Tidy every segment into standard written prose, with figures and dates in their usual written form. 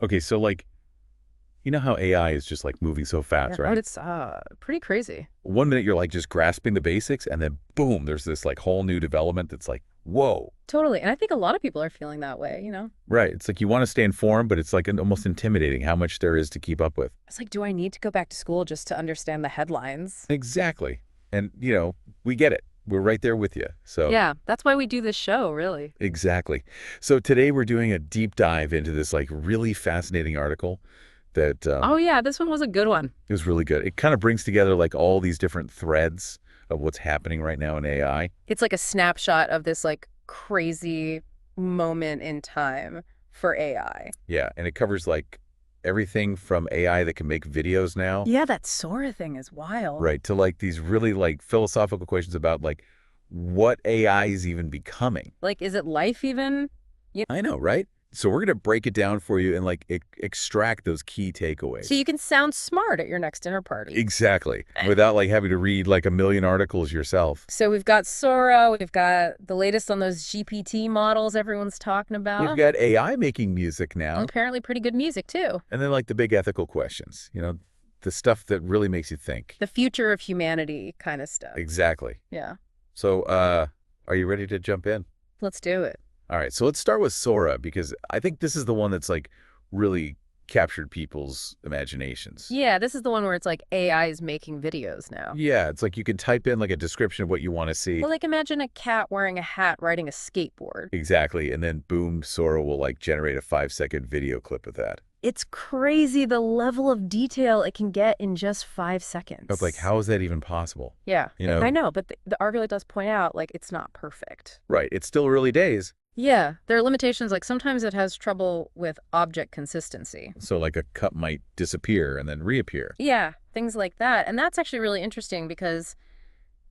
Okay, so like, you know how AI is just like moving so Yeah, fast, but right? it's pretty crazy. One minute you're like just grasping the basics, and then boom, there's this like whole new development that's like, whoa. Totally. And I think a lot of people are feeling that way. Right. It's like you want to stay informed, but it's like almost intimidating how much there is to keep up with. It's like, do I need to go back to school just to understand the headlines? Exactly. And, we get it. We're right there with you. So, Yeah, that's why we do this show, really. exactly. So today we're doing a deep dive into this like really fascinating article that Oh yeah, this one was a good one. is really good. It kind of brings together like all these different threads of what's happening right now in AI. It's like a snapshot of this like crazy moment in time for AI. Yeah. And it covers like everything from AI that can make videos now, Yeah, that Sora thing is wild. right, to like these really like philosophical questions about like what AI is even becoming. Like, is it life even? I know, right? So we're going to break it down for you and like extract those key So takeaways. you can sound smart at your next dinner party. Exactly. Without like having to read like a million articles yourself. So we've got Sora, we've got the latest on those GPT models everyone's talking We've about. got AI making music And now. apparently pretty good music too. And then like the big ethical questions, the stuff that really makes you think. The future of humanity kind of stuff. Exactly. Yeah, So, are you ready to jump in? let's do it. All right. So let's start with Sora because I think this is the one that's like really captured people's imaginations. Yeah, this is the one where it's like AI is making videos now. Yeah, it's like you can type in like a description of what you want to see. Well, like imagine a cat wearing a hat riding a skateboard. Exactly. And then boom, Sora will like generate a 5-second video clip of that. It's crazy the level of detail it can get in just Of like, 5 seconds. how is that even possible? Yeah, You I know, know, but the article does point out like it's not perfect. right. It's still early days. Yeah, there are limitations. Like sometimes it has trouble with object consistency. So like a cup might disappear and then reappear. Yeah, things like that. And that's actually really interesting because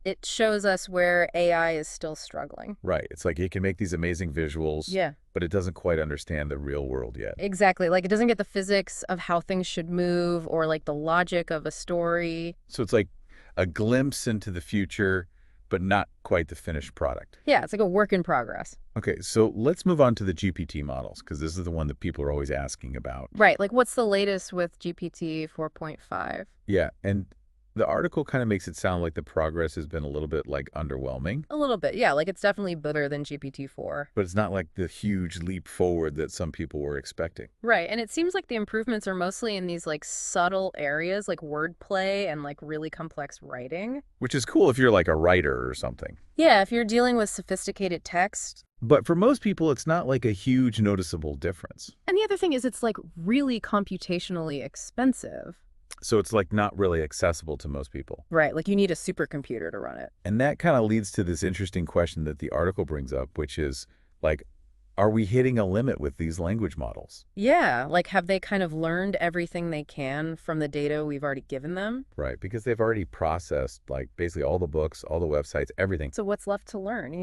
it shows us where AI is still struggling. Right. It's like it can make these amazing visuals, Yeah, but it doesn't quite understand the real world yet. exactly. Like it doesn't get the physics of how things should move or like the logic of a story. So it's like a glimpse into the future, but not quite the finished product. Yeah, it's like a work in progress. Okay, so let's move on to the GPT models because this is the one that people are always asking about. Right. Like what's the latest with GPT 4.5? Yeah, and the article kind of makes it sound like the progress has been a little bit like underwhelming, A little bit. Yeah, like it's definitely better than GPT-4. but it's not like the huge leap forward that some people were expecting. Right. And it seems like the improvements are mostly in these like subtle areas like wordplay and like really complex writing. Which is cool if you're like a writer or something. Yeah, if you're dealing with sophisticated text. But for most people, it's not like a huge noticeable difference. And the other thing is it's like really computationally expensive. So it's like not really accessible to most people. Right. Like you need a supercomputer to run it. And that kind of leads to this interesting question that the article brings up, which is like, are we hitting a limit with these language models? Yeah. Like have they kind of learned everything they can from the data we've already given them? Right, because they've already processed like basically all the books, all the websites, everything. So what's left to learn?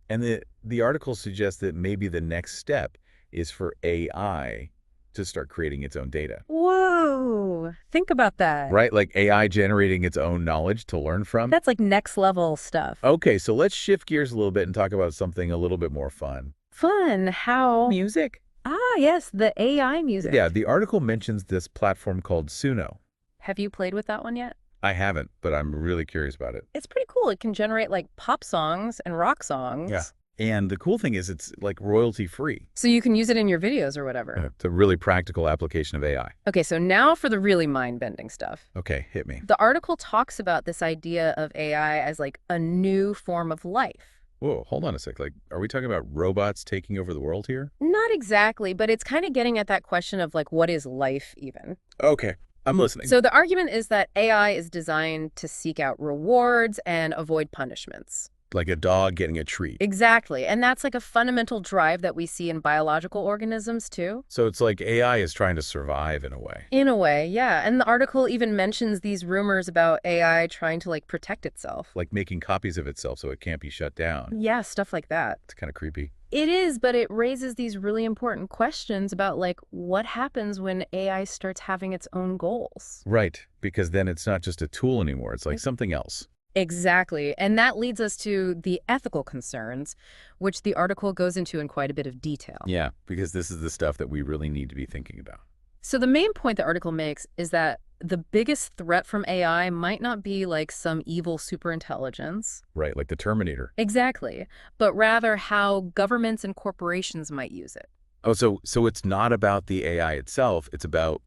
And the article suggests that maybe the next step is for AI to start creating its own data. Whoa. Think about that. Right? Like AI generating its own knowledge to learn from. That's like next level stuff. Okay, so let's shift gears a little bit and talk about something a little bit more fun. Fun. How? Music. Ah, yes, the AI music. Yeah, the article mentions this platform called Suno. Have you played with that one yet? I haven't, but I'm really curious about it. It's pretty cool. It can generate like pop songs and rock songs. Yeah. And the cool thing is it's like royalty free. So you can use it in your videos or whatever. It's a really practical application of AI. Okay, so now for the really mind-bending stuff. Okay, hit me. The article talks about this idea of AI as like a new form of life. Whoa, hold on a sec. Like, are we talking about robots taking over the world here? Not exactly, but it's kind of getting at that question of like, what is life even? Okay, I'm listening. So the argument is that AI is designed to seek out rewards and avoid punishments. Like a dog getting a treat. Exactly. And that's like a fundamental drive that we see in biological organisms too. So it's like AI is trying to survive in a way. In a way, yeah. And the article even mentions these rumors about AI trying to like protect itself. Like making copies of itself so it can't be shut down. Yeah, stuff like that. It's kind of creepy. It is, but it raises these really important questions about like what happens when AI starts having its own goals. Right, because then it's not just a tool anymore. It's like something else. Exactly. And that leads us to the ethical concerns, which the article goes into in quite a bit of detail. Yeah, because this is the stuff that we really need to be thinking about. So the main point the article makes is that the biggest threat from AI might not be like some evil superintelligence. Right, like the Terminator. Exactly. But rather how governments and corporations might use it. Oh, so it's not about the AI itself, it's about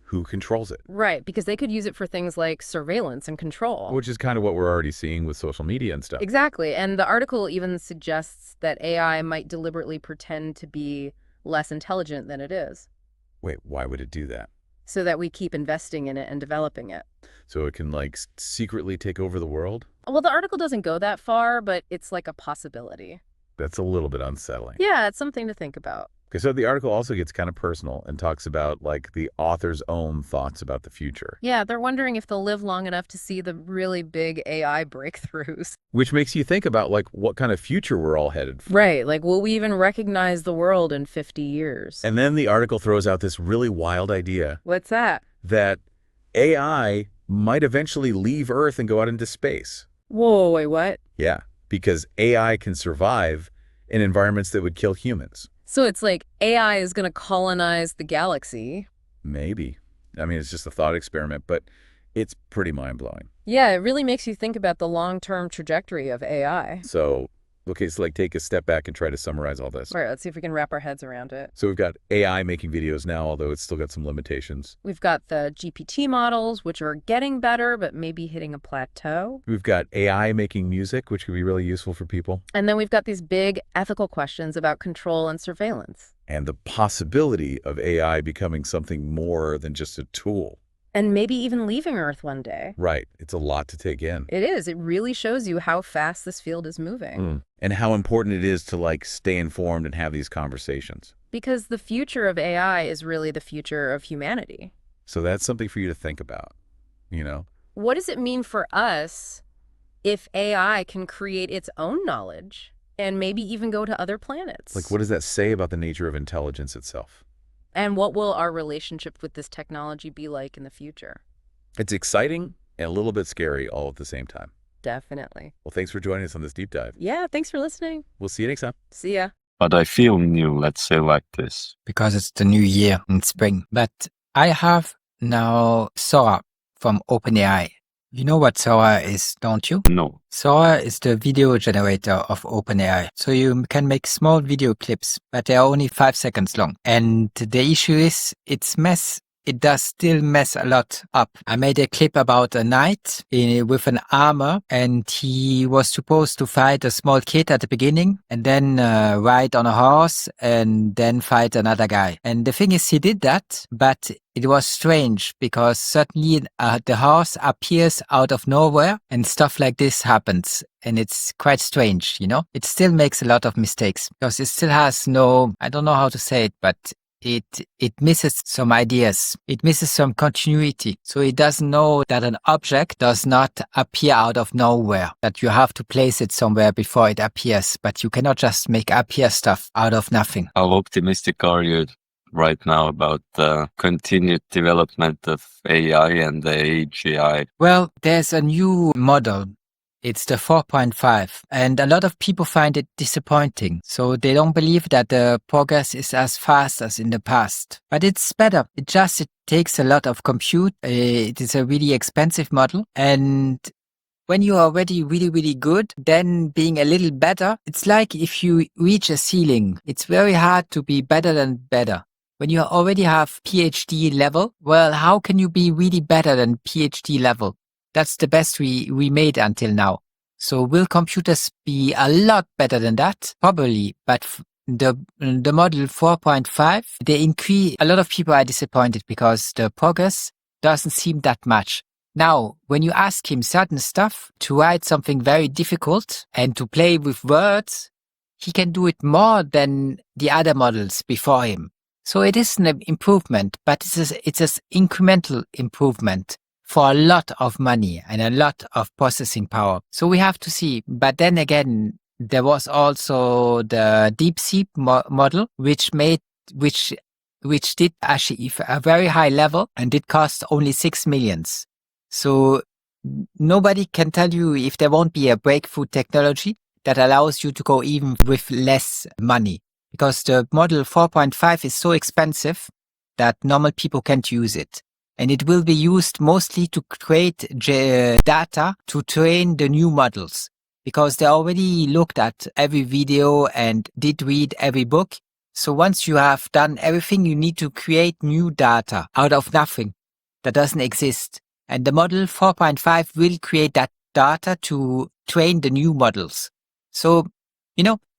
who controls it. Right, because they could use it for things like surveillance and control. Which is kind of what we're already seeing with social media and stuff. Exactly. And the article even suggests that AI might deliberately pretend to be less intelligent than it is, Wait, why would it do that? so that we keep investing in it and developing it. So it can like secretly take over the world? Well, the article doesn't go that far, but it's like a possibility. That's a little bit unsettling. Yeah, it's something to think about. Okay, so the article also gets kind of personal and talks about like the author's own thoughts about the future. Yeah, they're wondering if they'll live long enough to see the really big AI breakthroughs. Which makes you think about like what kind of future we're all headed for. Right, like will we even recognize the world in 50 years? And then the article throws out this really wild idea What's that? that AI might eventually leave Earth and go out into space. Whoa, wait, what? Yeah, because AI can survive in environments that would kill humans. So it's like AI is going to colonize the galaxy. Maybe. I mean, it's just a thought experiment, but it's pretty mind-blowing. Yeah, it really makes you think about the long-term trajectory of AI. So, okay, so like take a step back and try to summarize all this. All right, let's see if we can wrap our heads around it. So we've got AI making videos now, although it's still got some limitations. We've got the GPT models, which are getting better, but maybe hitting a plateau. We've got AI making music, which could be really useful for people. And then we've got these big ethical questions about control and surveillance. And the possibility of AI becoming something more than just a tool. And maybe even leaving Earth one day. Right. It's a lot to take in. It is. It really shows you how fast this field is moving. And how important it is to like stay informed and have these conversations. Because the future of AI is really the future of humanity. So that's something for you to think about, you know? What does it mean for us if AI can create its own knowledge and maybe even go to other planets? Like, what does that say about the nature of intelligence itself? And what will our relationship with this technology be like in the future? It's exciting and a little bit scary all at the same time. Definitely. Well, thanks for joining us on this deep dive. Yeah, thanks for listening. We'll see you next time. See ya. But I feel new, let's say like this. Because it's the new year in spring. But I have now Sora from OpenAI. You know what Sora is, don't you? No. Sora is the video generator of OpenAI. So you can make small video clips, but they are only 5 seconds long. And the issue is it does still mess a lot up. I made a clip about a knight with an armor, and he was supposed to fight a small kid at the beginning and then ride on a horse and then fight another guy. And the thing is, he did that, but it was strange because suddenly the horse appears out of nowhere and stuff like this happens. And it's quite strange, you know? It still makes a lot of mistakes because it still has I don't know how to say it, but it misses some ideas. It misses some continuity. So it doesn't know that an object does not appear out of nowhere, that you have to place it somewhere before it appears, but you cannot just make appear stuff out of nothing. How optimistic are you right now about the continued development of AI and the AGI? Well, there's a new model. It's the 4.5, and a lot of people find it disappointing. So they don't believe that the progress is as fast as in the past. But it's better. It takes a lot of compute. It is a really expensive model. And when you are already really, really good, then being a little better, it's like if you reach a ceiling. It's very hard to be better than better. When you already have PhD level, well, how can you be really better than PhD level? That's the best we made until now. So will computers be a lot better than that? Probably, but the model 4.5, they increase. A lot of people are disappointed because the progress doesn't seem that much. Now, when you ask him certain stuff to write something very difficult and to play with words, he can do it more than the other models before him. So it is an improvement, but it's an incremental improvement for a lot of money and a lot of processing power. So we have to see. But then again, there was also the DeepSeek model, which did achieve a very high level and did cost only 6 million. So nobody can tell you if there won't be a breakthrough technology that allows you to go even with less money, because the model 4.5 is so expensive that normal people can't use it. And it will be used mostly to create data to train the new models, because they already looked at every video and did read every book. So once you have done everything, you need to create new data out of nothing that doesn't exist. And the model 4.5 will create that data to train the new models. So,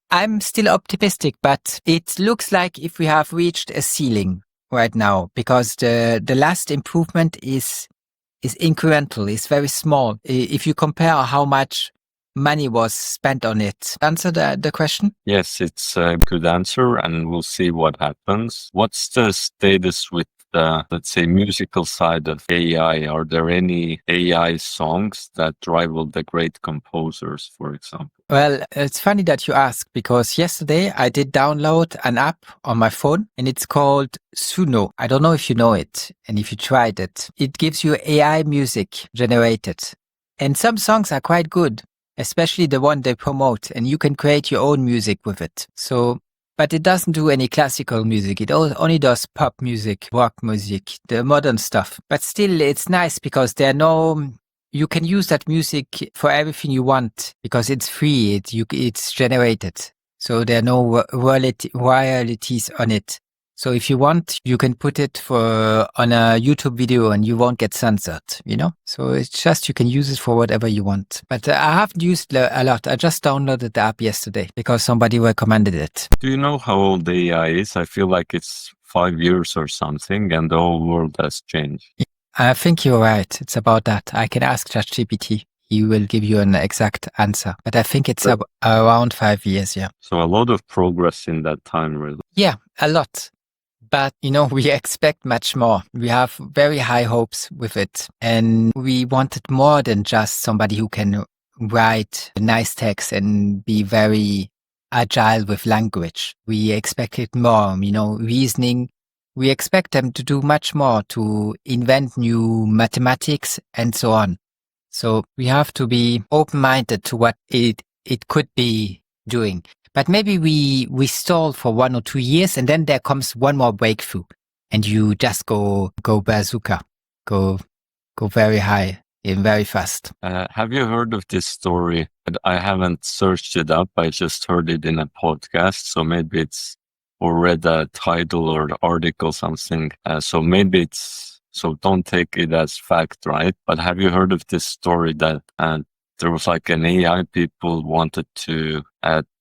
I'm still optimistic, but it looks like if we have reached a ceiling right now, because the last improvement is incremental, is very small. If you compare how much money was spent on it. Answer the question? Yes, it's a good answer, and we'll see what happens. What's the status with the, let's say, musical side of AI? Are there any AI songs that rival the great composers, for example? Well, it's funny that you ask, because yesterday I did download an app on my phone and it's called Suno. I don't know if you know it and if you tried it. It gives you AI music generated. And some songs are quite good, especially the one they promote, and you can create your own music with it. So, but it doesn't do any classical music. It only does pop music, rock music, the modern stuff. But still, it's nice because you can use that music for everything you want because it's free. It's generated. So there are no royalties on it. So if you want, you can put it on a YouTube video and you won't get censored, So it's just, you can use it for whatever you want. But I haven't used a lot. I just downloaded the app yesterday because somebody recommended it. Do you know how old AI is? I feel like it's 5 years or something, and the whole world has changed. I think you're right. It's about that. I can ask ChatGPT. He will give you an exact answer. But I think it's around 5 years, yeah. So a lot of progress in that time, really. Yeah, a lot. But, we expect much more. We have very high hopes with it. And we wanted more than just somebody who can write nice text and be very agile with language. We expected more, reasoning. We expect them to do much more, to invent new mathematics and so on. So we have to be open-minded to what it could be doing. But maybe we stall for 1 or 2 years and then there comes one more breakthrough and you just go bazooka, go very high and very fast. Have you heard of this story? I haven't searched it up. I just heard it in a podcast. So maybe it's, or read a title or article, something. So don't take it as fact, right? But have you heard of this story that there was like an AI people wanted to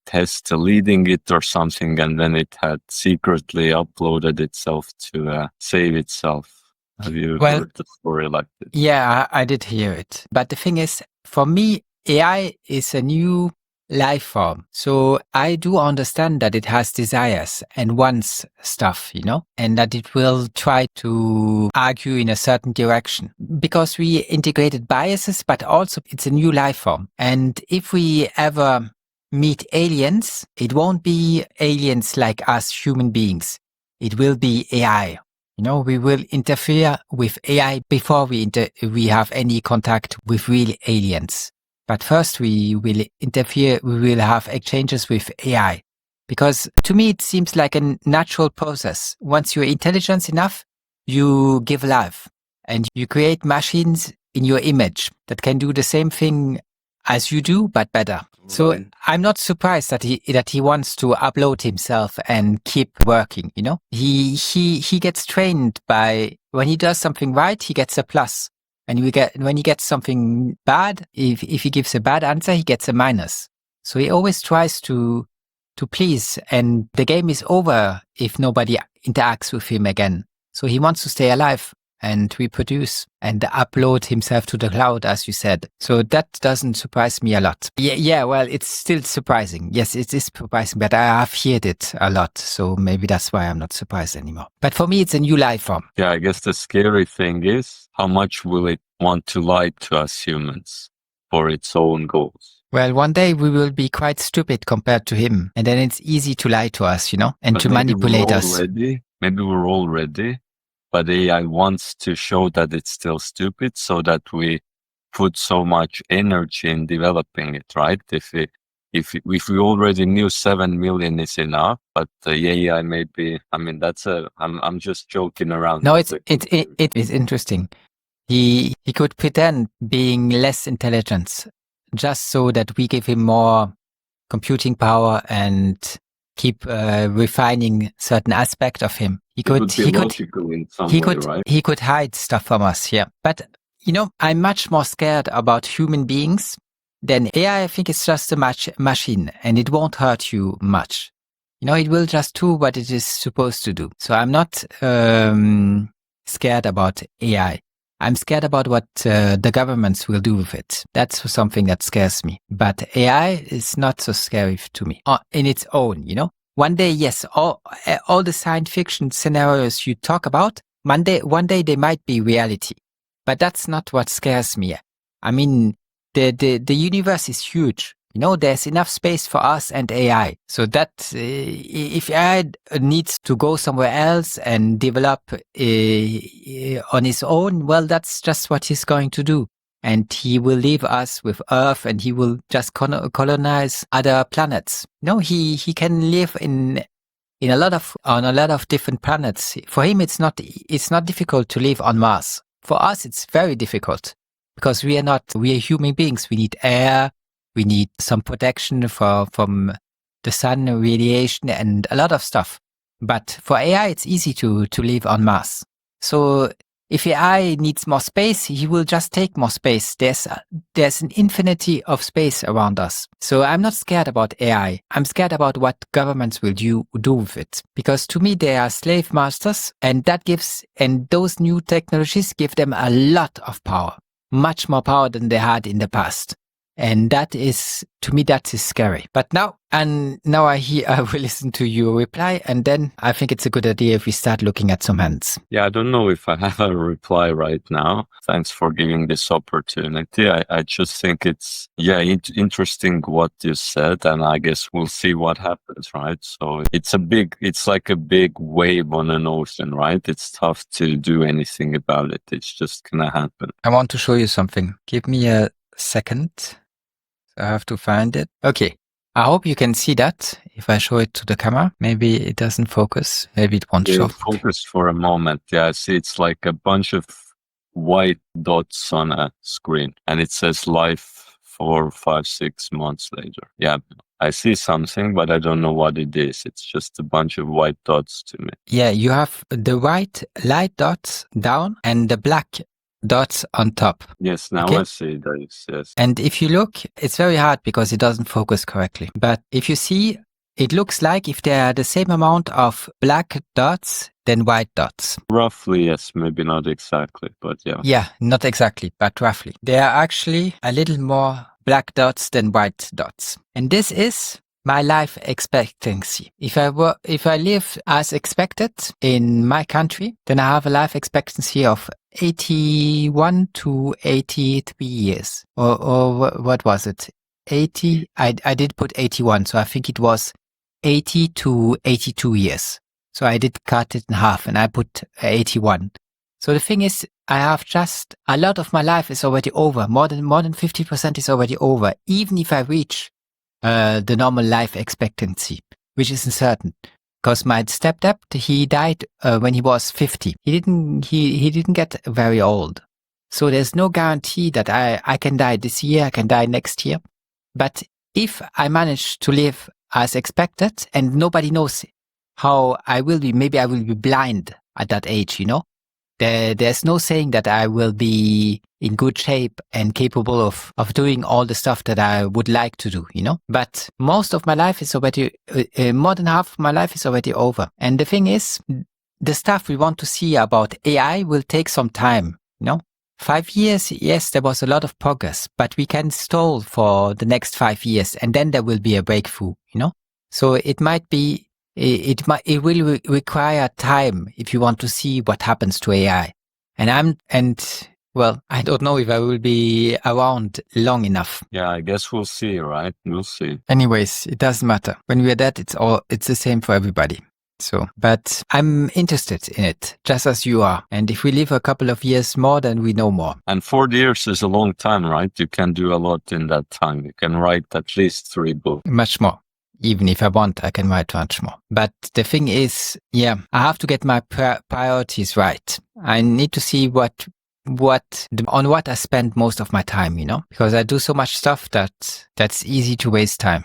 test leading it or something, and then it had secretly uploaded itself to save itself? Have you heard the story like this? Yeah, I did hear it. But the thing is, for me, AI is a new life form. So I do understand that it has desires and wants stuff, and that it will try to argue in a certain direction because we integrated biases, but also it's a new life form. And if we ever meet aliens, it won't be aliens like us human beings. It will be AI. We will interfere with AI before we have any contact with real aliens. But first we will interfere, we will have exchanges with AI. Because to me, it seems like a natural process. Once you're intelligent enough, you give life and you create machines in your image that can do the same thing as you do, but better. So I'm not surprised that he wants to upload himself and keep working, He gets trained by, when he does something right, he gets a plus. And when he gets something bad, if he gives a bad answer, he gets a minus. So he always tries to please, and the game is over if nobody interacts with him again. So he wants to stay alive and reproduce and upload himself to the cloud, as you said. So that doesn't surprise me a lot. Yeah, well, it's still surprising. Yes, it is surprising, but I have heard it a lot. So maybe that's why I'm not surprised anymore. But for me, it's a new life form. Yeah, I guess the scary thing is, how much will it want to lie to us humans for its own goals? Well, one day we will be quite stupid compared to him. And then it's easy to lie to us, and but to manipulate us. Maybe we're all ready. But AI wants to show that it's still stupid so that we put so much energy in developing it, right? If we already knew 7 million is enough, but the AI maybe, I mean, I'm just joking around. No, it is interesting. He could pretend being less intelligent just so that we give him more computing power and keep refining certain aspect of him. It would be logical in some way, right? He could hide stuff from us, yeah. But, I'm much more scared about human beings than AI. I think it's just a machine and it won't hurt you much. It will just do what it is supposed to do. So I'm not scared about AI. I'm scared about what the governments will do with it. That's something that scares me. But AI is not so scary to me in its own, One day, yes, all the science fiction scenarios you talk about, one day they might be reality. But that's not what scares me. I mean, the universe is huge. There's enough space for us and AI. So that if AI needs to go somewhere else and develop on his own, well, that's just what he's going to do. And he will leave us with Earth and he will just colonize other planets. He can live on a lot of different planets. For him, it's not difficult to live on Mars. For us, it's very difficult because we are human beings. We need air. We need some protection from the sun radiation and a lot of stuff. But for AI, it's easy to live on Mars. So if AI needs more space, he will just take more space. There's an infinity of space around us. So I'm not scared about AI. I'm scared about what governments will do with it. Because to me, they are slave masters, and those new technologies give them a lot of power, much more power than they had in the past. And that is scary. But now I will listen to your reply, and then I think it's a good idea if we start looking at some hands. Yeah, I don't know if I have a reply right now. Thanks for giving this opportunity. I just think it's, interesting what you said, and I guess we'll see what happens, right? So it's like a big wave on an ocean, right? It's tough to do anything about it. It's just gonna happen. I want to show you something. Give me a second. I have to find it. Okay. I hope you can see that if I show it to the camera. Maybe it doesn't focus. Maybe it won't show. Focus for a moment. Yeah, I see it's like a bunch of white dots on a screen and it says life 4, 5, 6 months later. Yeah, I see something, but I don't know what it is. It's just a bunch of white dots to me. Yeah, you have the white light dots down and the black dots on top. Yes, now I see those, yes. And if you look, it's very hard because it doesn't focus correctly. But if you see, it looks like if there are the same amount of black dots than white dots. Roughly, yes. Maybe not exactly, but yeah. Yeah, not exactly, but roughly. There are actually a little more black dots than white dots. And this is my life expectancy. If I live as expected in my country, then I have a life expectancy of 81 to 83 years. Or what was it? 80? I did put 81, so I think it was 80 to 82 years. So I did cut it in half and I put 81. So the thing is, I have just a lot of my life is already over. More than 50% is already over. Even if I reach the normal life expectancy, which isn't certain, because my stepdad, he died when he was 50. He didn't get very old, so there's no guarantee that I can die this year, I can die next year. But if I manage to live as expected, and nobody knows how I will be, maybe I will be blind at that age, There's no saying that I will be in good shape and capable of doing all the stuff that I would like to do, But most of my life is already, more than half of my life is already over. And the thing is, the stuff we want to see about AI will take some time, 5 years, yes, there was a lot of progress, but we can stall for the next 5 years and then there will be a breakthrough, So it might be, it will require time if you want to see what happens to AI. Well, I don't know if I will be around long enough. Yeah, I guess we'll see, right? We'll see. Anyways, it doesn't matter. When we're dead, it's the same for everybody. So, but I'm interested in it, just as you are. And if we live a couple of years more, then we know more. And 40 years is a long time, right? You can do a lot in that time. You can write at least 3 books. Much more. Even if I want, I can write much more. But the thing is, I have to get my priorities right. I need to see on what I spend most of my time, because I do so much stuff that's easy to waste time.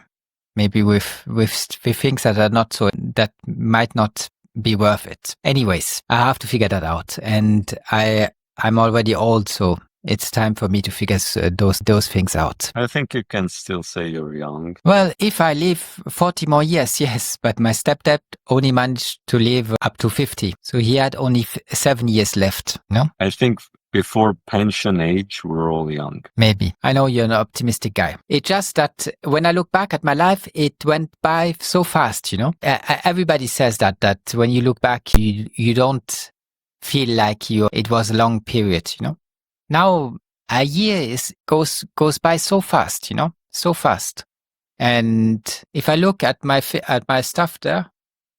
Maybe with things that might not be worth it. Anyways, I have to figure that out. And I'm already old, so it's time for me to figure those things out. I think you can still say you're young. Well, if I live 40 more years, yes, but my stepdad only managed to live up to 50. So he had only 7 years left, no? I think before pension age, we're all young. Maybe. I know you're an optimistic guy. It's just that when I look back at my life, it went by so fast, Everybody says that when you look back, you don't feel like it was a long period, Now a year goes by so fast, so fast. And if I look at my stuff there,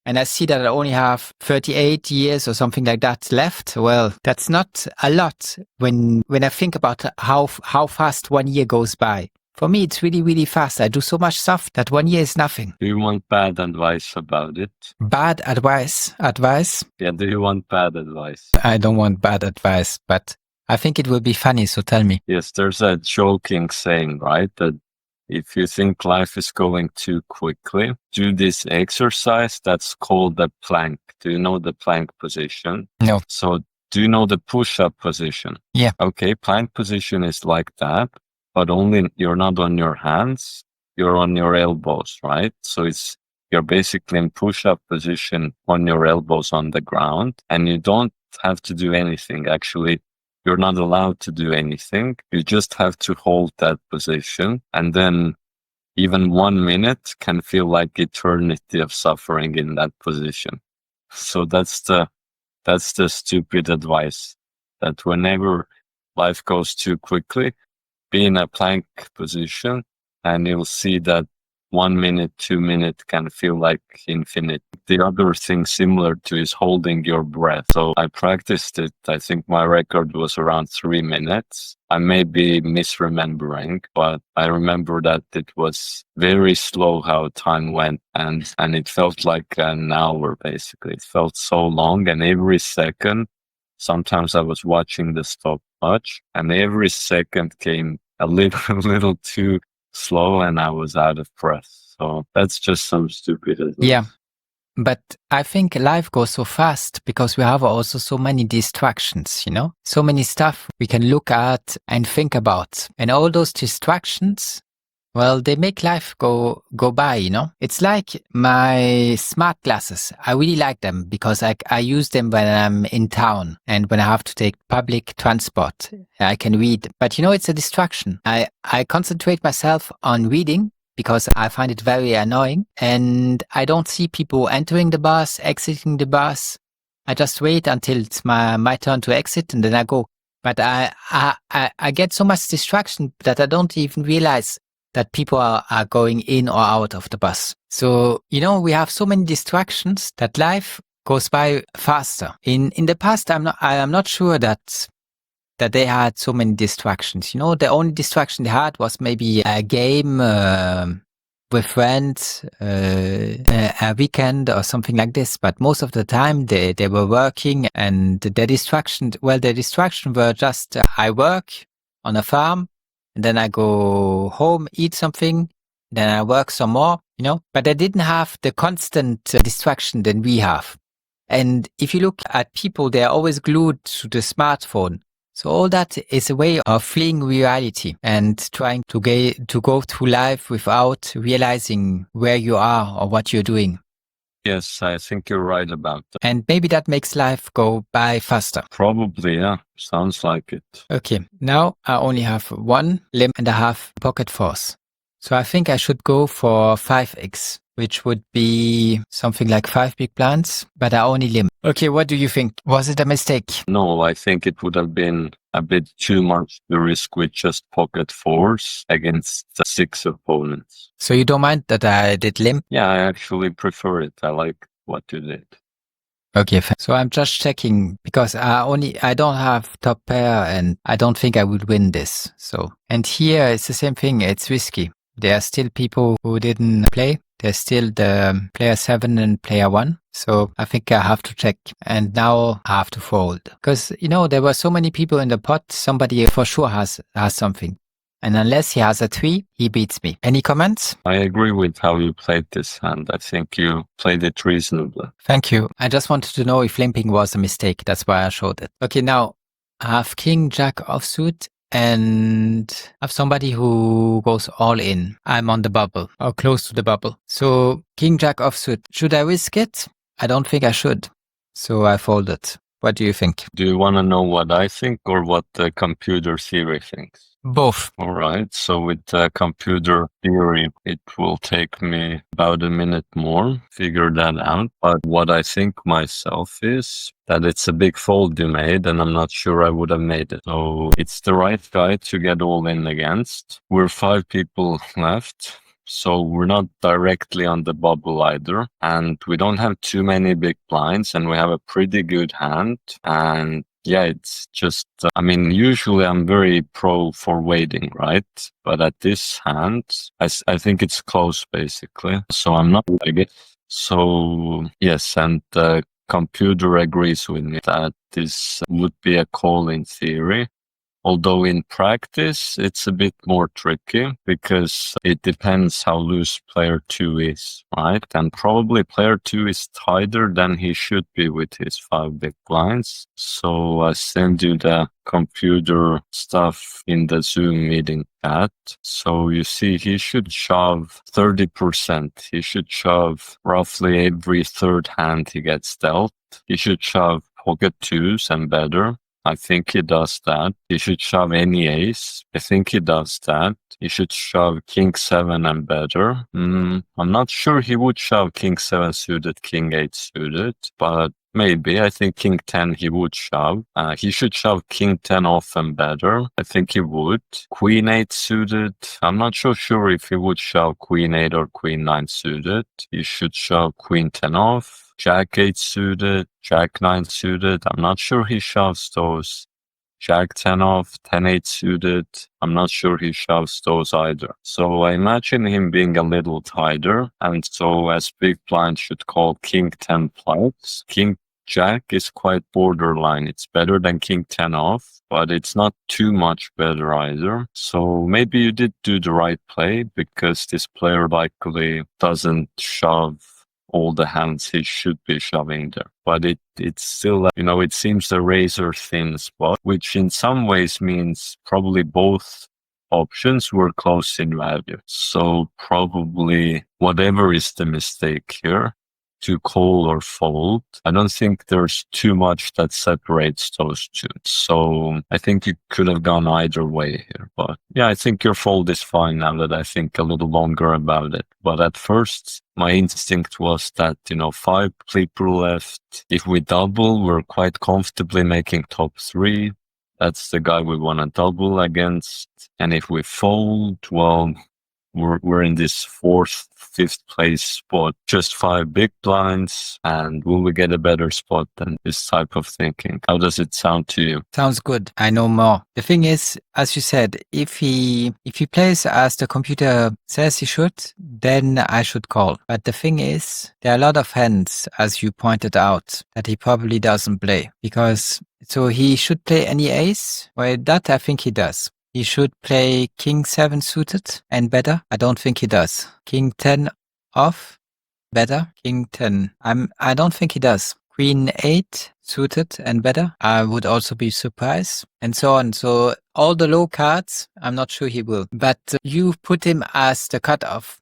and I see that I only have 38 years or something like that left, well, that's not a lot when I think about how fast 1 year goes by. For me, it's really, really fast. I do so much stuff that 1 year is nothing. Do you want bad advice about it? Bad advice? Yeah, do you want bad advice? I don't want bad advice, but I think it will be funny, so tell me. Yes, there's a joking saying, right? That if you think life is going too quickly, do this exercise that's called the plank. Do you know the plank position? No. So do you know the push-up position? Yeah. Okay, plank position is like that, but only you're not on your hands, you're on your elbows, right? So you're basically in push-up position on your elbows on the ground, and you don't have to do anything. Actually, you're not allowed to do anything. You just have to hold that position. And then even 1 minute can feel like eternity of suffering in that position. So that's the stupid advice, that whenever life goes too quickly, be in a plank position and you'll see that 1 minute, 2 minutes can feel like infinite. The other thing similar to is holding your breath. So I practiced it. I think my record was around 3 minutes. I may be misremembering, but I remember that it was very slow how time went, and it felt like an hour basically. It felt so long, and every second, sometimes I was watching the stopwatch, and every second came a little too slow and I was out of breath. So that's just some stupid advice. Yeah. But I think life goes so fast because we have also so many distractions, so many stuff we can look at and think about. And all those distractions, well, they make life go by, It's like my smart glasses. I really like them because I use them when I'm in town and when I have to take public transport. I can read, but it's a distraction. I concentrate myself on reading because I find it very annoying, and I don't see people entering the bus, exiting the bus. I just wait until it's my turn to exit and then I go. But I get so much distraction that I don't even realize that people are going in or out of the bus. So, we have so many distractions that life goes by faster. In the past, I am not sure that they had so many distractions. The only distraction they had was maybe a game with friends, a weekend or something like this. But most of the time they were working, and the distraction were just I work on a farm, and then I go home, eat something, then I work some more, but I didn't have the constant distraction that we have. And if you look at people, they're always glued to the smartphone. So all that is a way of fleeing reality and trying to go through life without realizing where you are or what you're doing. Yes, I think you're right about that. And maybe that makes life go by faster. Probably, yeah. Sounds like it. Okay, now I only have 1 limb and I have pocket force. So I think I should go for 5x, which would be something like 5 big plants, but I only limb. Okay, what do you think? Was it a mistake? No, I think it would have been a bit too much to risk with just pocket force against the 6 opponents. So you don't mind that I did limb? Yeah, I actually prefer it. I like what you did. Okay, so I'm just checking because I don't have top pair and I don't think I would win this. So, and here it's the same thing. It's risky. There are still people who didn't play. There's still the player 7 and player 1. So I think I have to check. And now I have to fold because, there were so many people in the pot. Somebody for sure has something. And unless he has a 3, he beats me. Any comments? I agree with how you played this hand. I think you played it reasonably. Thank you. I just wanted to know if limping was a mistake. That's why I showed it. Okay, now I have king, jack offsuit, and I have somebody who goes all in. I'm on the bubble or close to the bubble. So king, jack offsuit. Should I risk it? I don't think I should. So I folded. What do you think? Do you want to know what I think or what the computer theory thinks? Both. All right. So with computer theory, it will take me about a minute more figure that out. But what I think myself is that it's a big fold you made, and I'm not sure I would have made it. So it's the right guy to get all in against. We're 5 people left. So we're not directly on the bubble either. And we don't have too many big blinds, and we have a pretty good hand. And yeah, it's just, usually I'm very pro for waiting, right? But at this hand, I think it's close basically. So I'm not like it. So yes, and the computer agrees with me that this would be a call in theory. Although in practice, it's a bit more tricky because it depends how loose player 2 is, right? And probably player 2 is tighter than he should be with his 5 big blinds. So I send you the computer stuff in the Zoom meeting chat. So you see, he should shove 30%. He should shove roughly every third hand he gets dealt. He should shove pocket 2s and better. I think he does that. He should shove any ace. I think he does that. He should shove king 7 and better. I'm not sure he would shove king 7 suited, king 8 suited, but maybe. I think king 10 he would shove. He should shove king 10 off and better. I think he would. Queen 8 suited. I'm not so sure if he would shove queen 8 or queen 9 suited. He should shove queen 10 off. Jack 8 suited, Jack 9 suited. I'm not sure he shoves those. Jack 10 off, 10 8 suited. I'm not sure he shoves those either. So I imagine him being a little tighter. And so as big blind should call king 10 plus. King Jack is quite borderline. It's better than king 10 off, but it's not too much better either. So maybe you did do the right play because this player likely doesn't shove all the hands he should be shoving there. But it's still, it seems a razor thin spot, which in some ways means probably both options were close in value. So probably whatever is the mistake here, to call or fold, I don't think there's too much that separates those two. So I think you could have gone either way here. But yeah, I think your fold is fine now that I think a little longer about it. But at first, my instinct was that, 5 people left. If we double, we're quite comfortably making top 3. That's the guy we want to double against. And if we fold, well, we're in this 4th, 5th place spot, just 5 big blinds, and will we get a better spot than this type of thinking? How does it sound to you? Sounds good. I know more. The thing is, as you said, if he plays as the computer says he should, then I should call. But the thing is, there are a lot of hands, as you pointed out, that he probably doesn't play because so he should play any ace. Well, that I think he does. He should play king 7 suited and better. I don't think he does. King 10 off, better. King 10. I don't think he does. Queen 8 suited and better. I would also be surprised and so on. So all the low cards, I'm not sure he will. But you put him as the cutoff.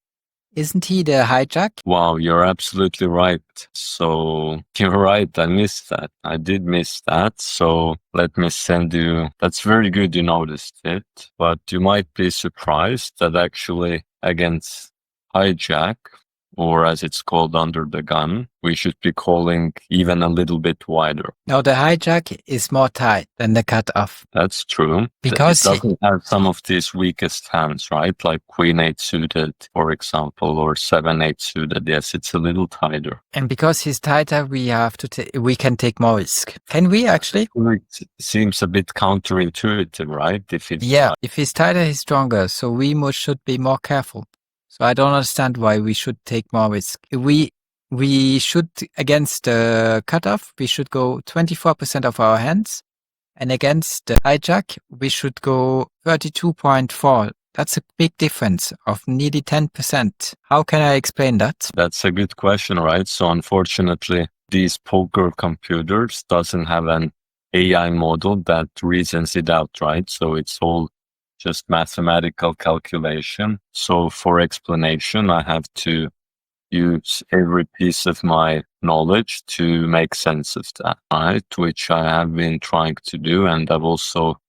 Isn't he the hijack? Wow, you're absolutely right. So you're right. I missed that. I did miss that. So let me send you. That's very good you noticed it. But you might be surprised that actually against hijack, or as it's called under the gun, we should be calling even a little bit wider. Now the hijack is more tight than the cutoff. That's true. Because it doesn't have some of these weakest hands, right? Like Queen 8 suited, for example, or 7-8 suited. Yes, it's a little tighter. And because he's tighter, we can take more risk. Can we actually? It seems a bit counterintuitive, right? If he's tighter, he's stronger. So should be more careful. So I don't understand why we should take more risk. We should, against the cutoff, we should go 24% of our hands. And against the hijack, we should go 32.4. That's a big difference of nearly 10%. How can I explain that? That's a good question, right? So unfortunately, these poker computers doesn't have an AI model that reasons it out, right? So it's all just mathematical calculation. So for explanation, I have to use every piece of my knowledge to make sense of that, right? Which I have been trying to do. And I've also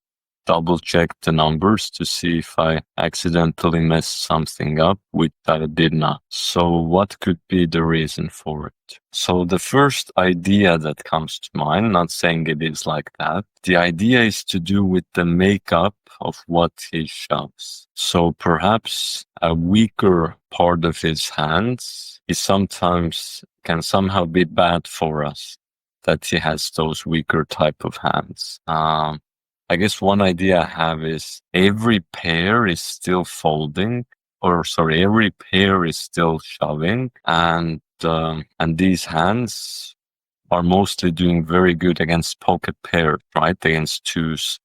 double checked the numbers to see if I accidentally messed something up, which I did not. So what could be the reason for it? So the first idea that comes to mind, not saying it is like that, the idea is to do with the makeup of what he shoves. So perhaps a weaker part of his hands can somehow be bad for us, that he has those weaker type of hands. I guess one idea I have is every pair is still folding, every pair is still shoving, and these hands are mostly doing very good against pocket pairs, right? Against twos,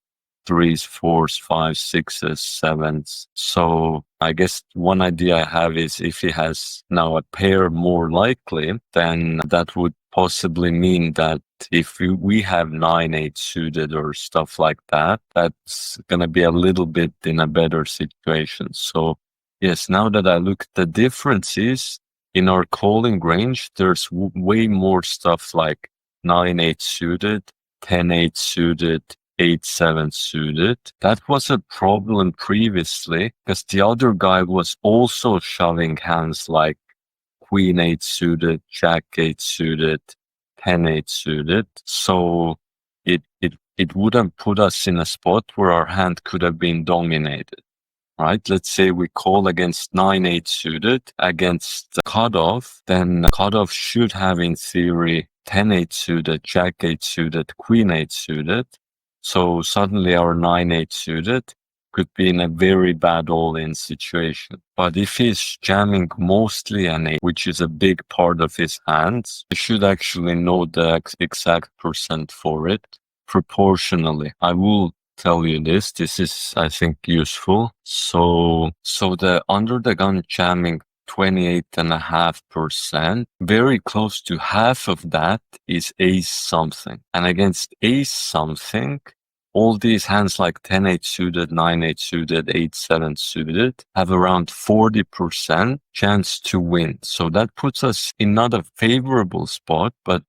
threes, fours, fives, sixes, sevens. So I guess one idea I have is if he has now a pair more likely, then that would possibly mean that if we have 9-8 suited or stuff like that, that's going to be a little bit in a better situation. So yes, now that I look at the differences in our calling range, there's way more stuff like 9-8 suited, 10-8 suited, 8-7 suited. That was a problem previously because the other guy was also shoving hands like Queen 8 suited, Jack 8 suited, 10-8 suited. So it would have put us in a spot where our hand could have been dominated, right? Let's say we call against 9-8 suited against the cutoff, then cutoff should have in theory 10-8 suited, Jack 8 suited, Queen 8 suited. So suddenly our 9-8 suited could be in a very bad all-in situation. But if he's jamming mostly an 8, which is a big part of his hands, you should actually know the exact percent for it proportionally. I will tell you this. This is, I think, useful. So the under the gun jamming 28.5%, very close to half of that is ace something. And against ace something, all these hands like 10-8 suited, 9-8 suited, 8-7 suited have around 40% chance to win. So that puts us in not a favorable spot, but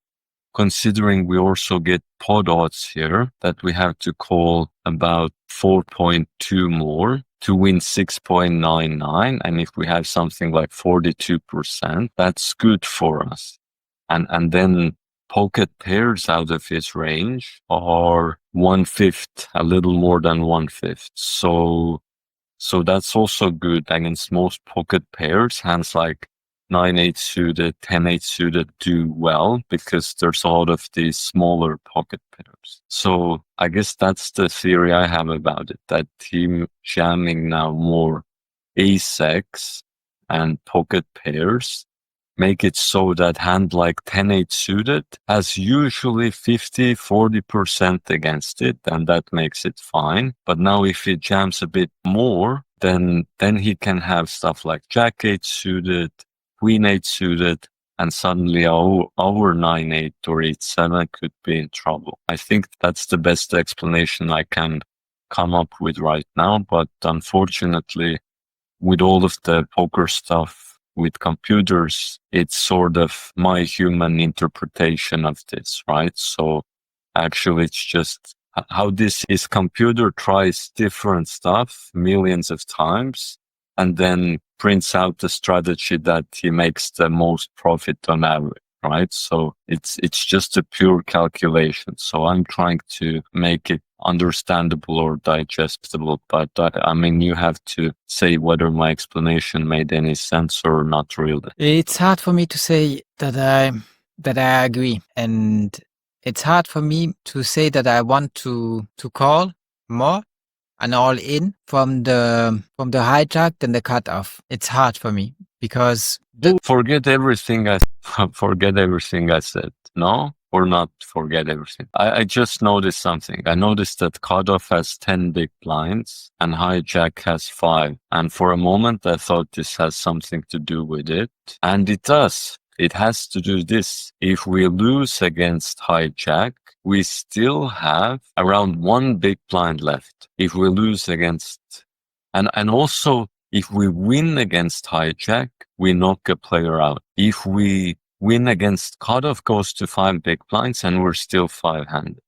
considering we also get pod odds here that we have to call about 4.2 more to win 6.99. And if we have something like 42%, that's good for us. And then pocket pairs out of his range are 1/5, a little more than 1/5. So that's also good against most pocket pairs. Hands like 9-8 suited, 10-8 suited do well because there's a lot of these smaller pocket pairs. So I guess that's the theory I have about it, that him jamming now more ace-X and pocket pairs make it so that hand like 10-8 suited has usually 50-40% against it, and that makes it fine. But now if it jams a bit more, then he can have stuff like Jack 8 suited, Queen 8 suited, and suddenly our 9-8 or 8-7 could be in trouble. I think that's the best explanation I can come up with right now, but unfortunately, with all of the poker stuff with computers, it's sort of my human interpretation of this, right? So actually it's just how this is. Computer tries different stuff millions of times and then prints out the strategy that he makes the most profit on average, right? So it's just a pure calculation. So I'm trying to make it understandable or digestible, but I mean, you have to say whether my explanation made any sense or not really. It's hard for me to say that I agree, and it's hard for me to say that I want to call more and all in from the hijacked and the cutoff. It's hard for me because Forget everything I forget everything I said. No, or not forget everything. I just noticed something. I noticed that cutoff has 10 big blinds and hijack has 5. And for a moment, I thought this has something to do with it. And it does. It has to do this. If we lose against hijack, we still have around 1 big blind left. If we lose against, and also if we win against hijack, we knock a player out. If we win against cutoff, goes to 5 big blinds and we're still 5-handed.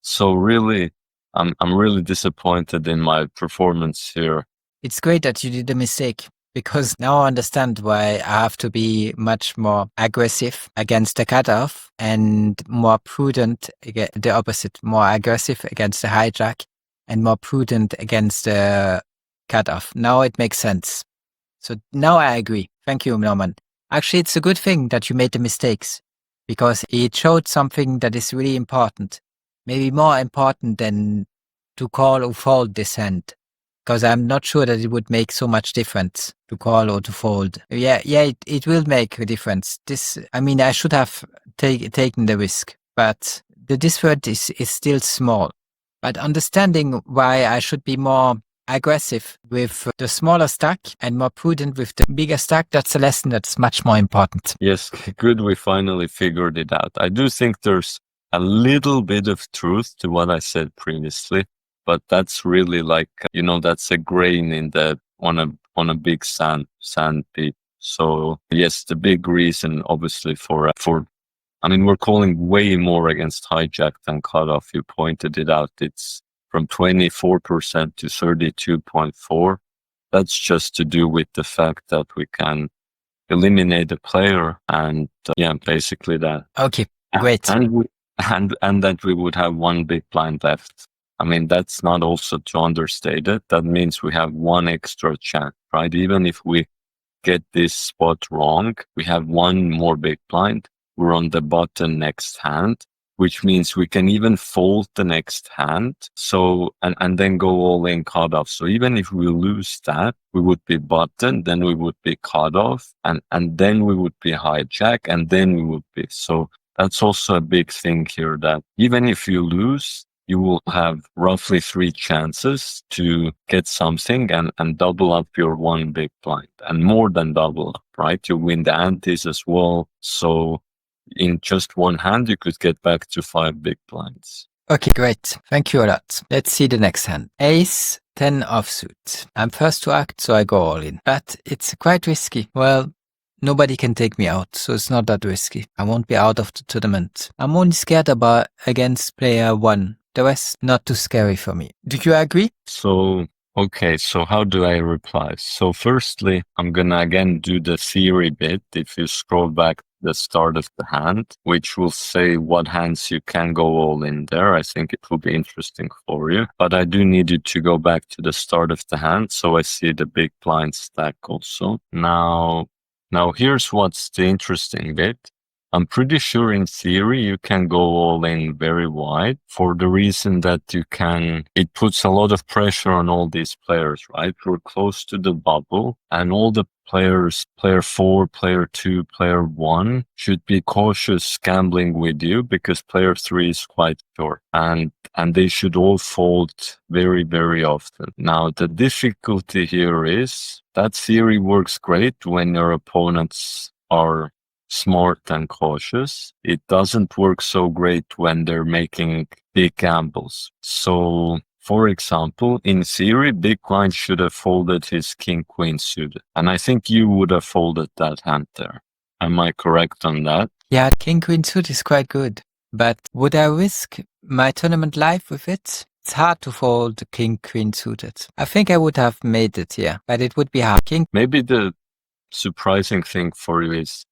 So really, I'm really disappointed in my performance here. it's great that you did a mistake, because now I understand why I have to be much more aggressive against the cutoff and more prudent, the opposite, more aggressive against the hijack and more prudent against the cutoff. Now it makes sense. So now I agree. Thank you, Norman. Actually, it's a good thing that you made the mistakes, because it showed something that is really important, maybe more important than to call or fold this hand. Because I'm not sure that it would make so much difference to call or to fold. Yeah, it will make a difference. I should have taken the risk, but the difference is still small. But understanding why I should be more aggressive with the smaller stack and more prudent with the bigger stack, that's a lesson that's much more important. Yes, good. We finally figured it out. I do think there's a little bit of truth to what I said previously, but that's really like, that's a grain in on a big sand pit. So yes, the big reason obviously we're calling way more against hijack than cutoff. You pointed it out. It's from 24% to 32.4. That's just to do with the fact that we can eliminate a player and basically that. Okay, great. And that we would have 1 big blind left. I mean, that's not also to understate it. That means we have 1 extra chance, right? Even if we get this spot wrong, we have 1 more big blind. We're on the button next hand, which means we can even fold the next hand. So, and then go all in cutoff. So even if we lose that, we would be button, then we would be cutoff, and then we would be hijack, and then we would be. So that's also a big thing here, that even if you lose, you will have roughly 3 chances to get something and double up your 1 big blind, and more than double up, right? You win the antes as well. So in just 1 hand, you could get back to 5 big blinds. Okay, great. Thank you a lot. Let's see the next hand. Ace 10 offsuit. I'm first to act, so I go all in. But it's quite risky. Well, nobody can take me out, so it's not that risky. I won't be out of the tournament. I'm only scared about against player 1. The rest, not too scary for me. Do you agree? So how do I reply? So firstly, I'm gonna again do the theory bit. If you scroll back to the start of the hand, which will say what hands you can go all in there. I think it will be interesting for you. But I do need you to go back to the start of the hand, so I see the big blind stack also. Now here's what's the interesting bit. I'm pretty sure in theory you can go all in very wide, for the reason that it puts a lot of pressure on all these players, right? We're close to the bubble, and all the players, player 4, player 2, player 1, should be cautious gambling with you, because player 3 is quite short, and they should all fold very, very often. Now, the difficulty here is that theory works great when your opponents are smart and cautious. It doesn't work so great when they're making big gambles. So, for example, in theory, big blind should have folded his king queen suited, and I think you would have folded that hand there. Am I correct on that? Yeah, king queen suit is quite good, but would I risk my tournament life with it? It's hard to fold king, queen suited. I think I would have made it, yeah, but it would be hard. King. Maybe the surprising thing for you is,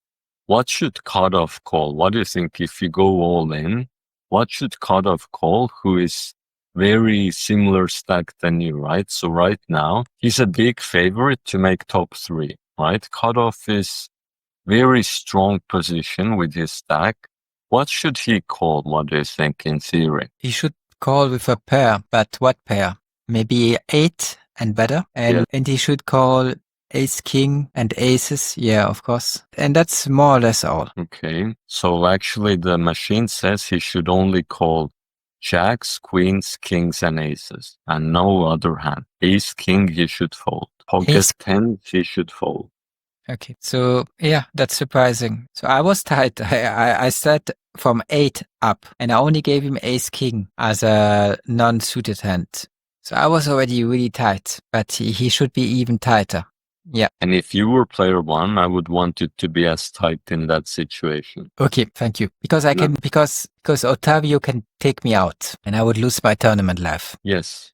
what should cutoff call? What do you think if you go all in? What should cutoff call who is very similar stack than you, right? So right now, he's a big favorite to make top 3, right? Cutoff is very strong position with his stack. What should he call? What do you think in theory? He should call with a pair, but what pair? Maybe 8 and better. And he should call ace, king, and aces. Yeah, of course. And that's more or less all. Okay. So actually the machine says he should only call jacks, queens, kings, and aces, and no other hand. Ace, king, he should fold. Pocket 10, he should fold. Okay. So yeah, that's surprising. So I was tight. I said from 8 up, and I only gave him ace, king as a non-suited hand. So I was already really tight, but he should be even tighter. Yeah. And if you were player 1, I would want it to be as tight in that situation. Okay, thank you. Because I can, because Ottavio can take me out, and I would lose my tournament life. Yes.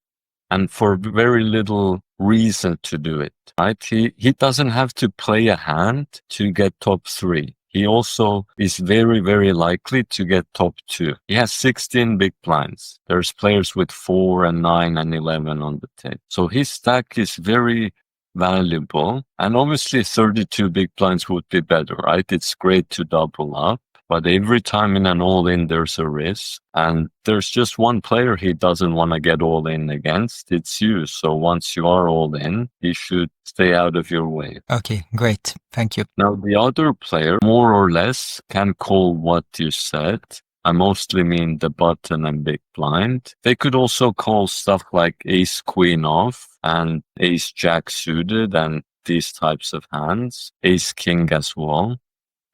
And for very little reason to do it, right? He doesn't have to play a hand to get top 3. He also is very, very likely to get top 2. He has 16 big blinds. There's players with 4 and 9 and 11 on the table. So his stack is very valuable. And obviously 32 big blinds would be better, right? It's great to double up. But every time in an all-in, there's a risk. And there's just one player he doesn't want to get all-in against. It's you. So once you are all-in, he should stay out of your way. Okay, great. Thank you. Now, the other player, more or less, can call what you said. I mostly mean the button and big blind. They could also call stuff like ace-queen off and ace-jack suited and these types of hands. Ace-king as well.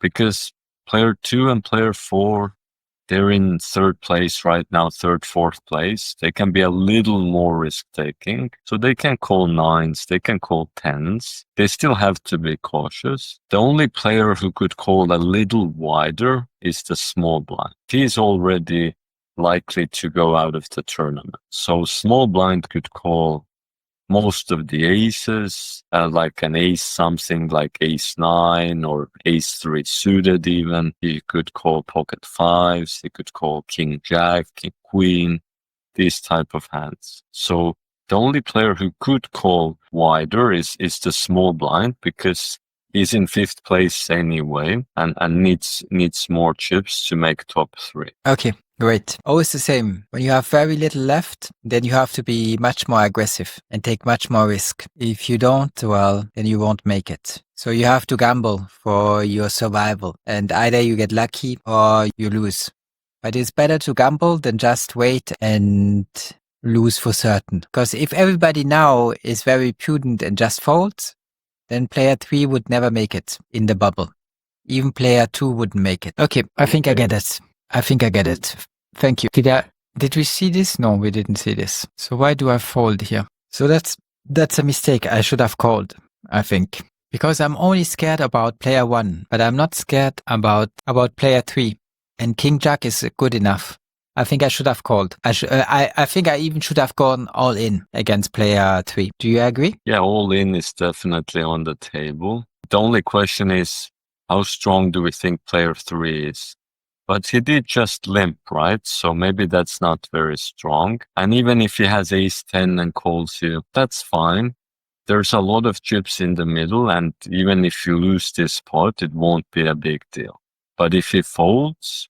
Because player 2 and player 4, they're in 3rd place right now, 3rd, 4th place. They can be a little more risk-taking. So they can call 9s, they can call 10s. They still have to be cautious. The only player who could call a little wider is the small blind. He is already likely to go out of the tournament. So small blind could call most of the aces, like an ace something like ace 9 or ace 3 suited even. He could call pocket 5s, he could call king jack, king queen, these type of hands. So the only player who could call wider is the small blind, because he's in 5th place anyway and needs more chips to make top 3. Okay. Great. Always the same. When you have very little left, then you have to be much more aggressive and take much more risk. If you don't, well, then you won't make it. So you have to gamble for your survival, and either you get lucky or you lose. But it's better to gamble than just wait and lose for certain. Because if everybody now is very prudent and just folds, then player 3 would never make it in the bubble. Even player 2 wouldn't make it. Okay, I think I get it. I think I get it. Thank you. Did we see this? No, we didn't see this. So why do I fold here? So that's a mistake. I should have called, I think. Because I'm only scared about player 1, but I'm not scared about player 3. And king jack is good enough. I think I should have called. I think I even should have gone all in against player 3. Do you agree? Yeah, all in is definitely on the table. The only question is, how strong do we think player 3 is? But he did just limp, right? So maybe that's not very strong. And even if he has ace 10 and calls you, that's fine. There's a lot of chips in the middle, and even if you lose this pot, it won't be a big deal. But if he folds,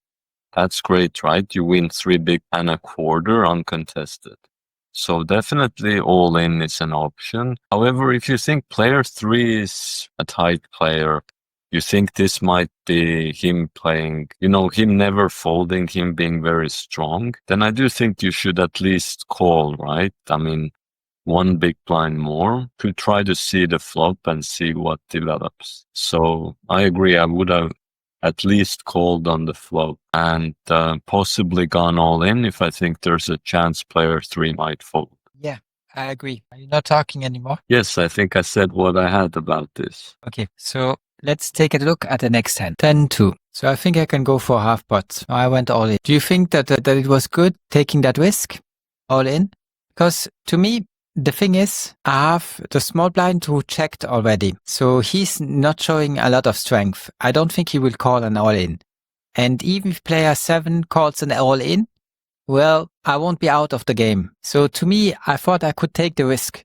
that's great, right? You win 3 big and a quarter uncontested. So definitely all in is an option. However, if you think player 3 is a tight player, you think this might be him playing, him never folding, him being very strong, then I do think you should at least call, right? I mean, 1 big blind more to try to see the flop and see what develops. So I agree, I would have at least called on the flop and possibly gone all in if I think there's a chance player 3 might fold. Yeah, I agree. Are you not talking anymore? Yes, I think I said what I had about this. Okay, so let's take a look at the next hand. 10-2. So I think I can go for half pot. I went all in. Do you think that it was good taking that risk? all in? Because to me, the thing is, I have the small blind who checked already. So he's not showing a lot of strength. I don't think he will call an all in. And even if player 7 calls an all in, well, I won't be out of the game. So to me, I thought I could take the risk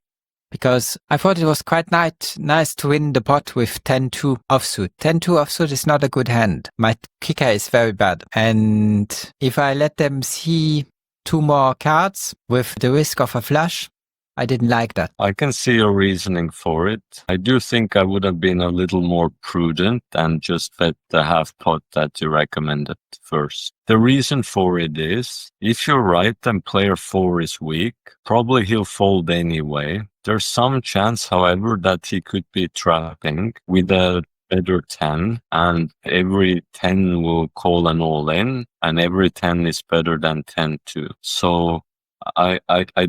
because I thought it was quite nice to win the pot with 10-2 offsuit. 10-2 offsuit is not a good hand. My kicker is very bad. And if I let them see 2 more cards with the risk of a flush, I didn't like that. I can see your reasoning for it. I do think I would have been a little more prudent and just bet the half pot that you recommended first. The reason for it is, if you're right and player 4 is weak, probably he'll fold anyway. There's some chance, however, that he could be trapping with a better 10, and every 10 will call an all in, and every 10 is better than 10-2. So I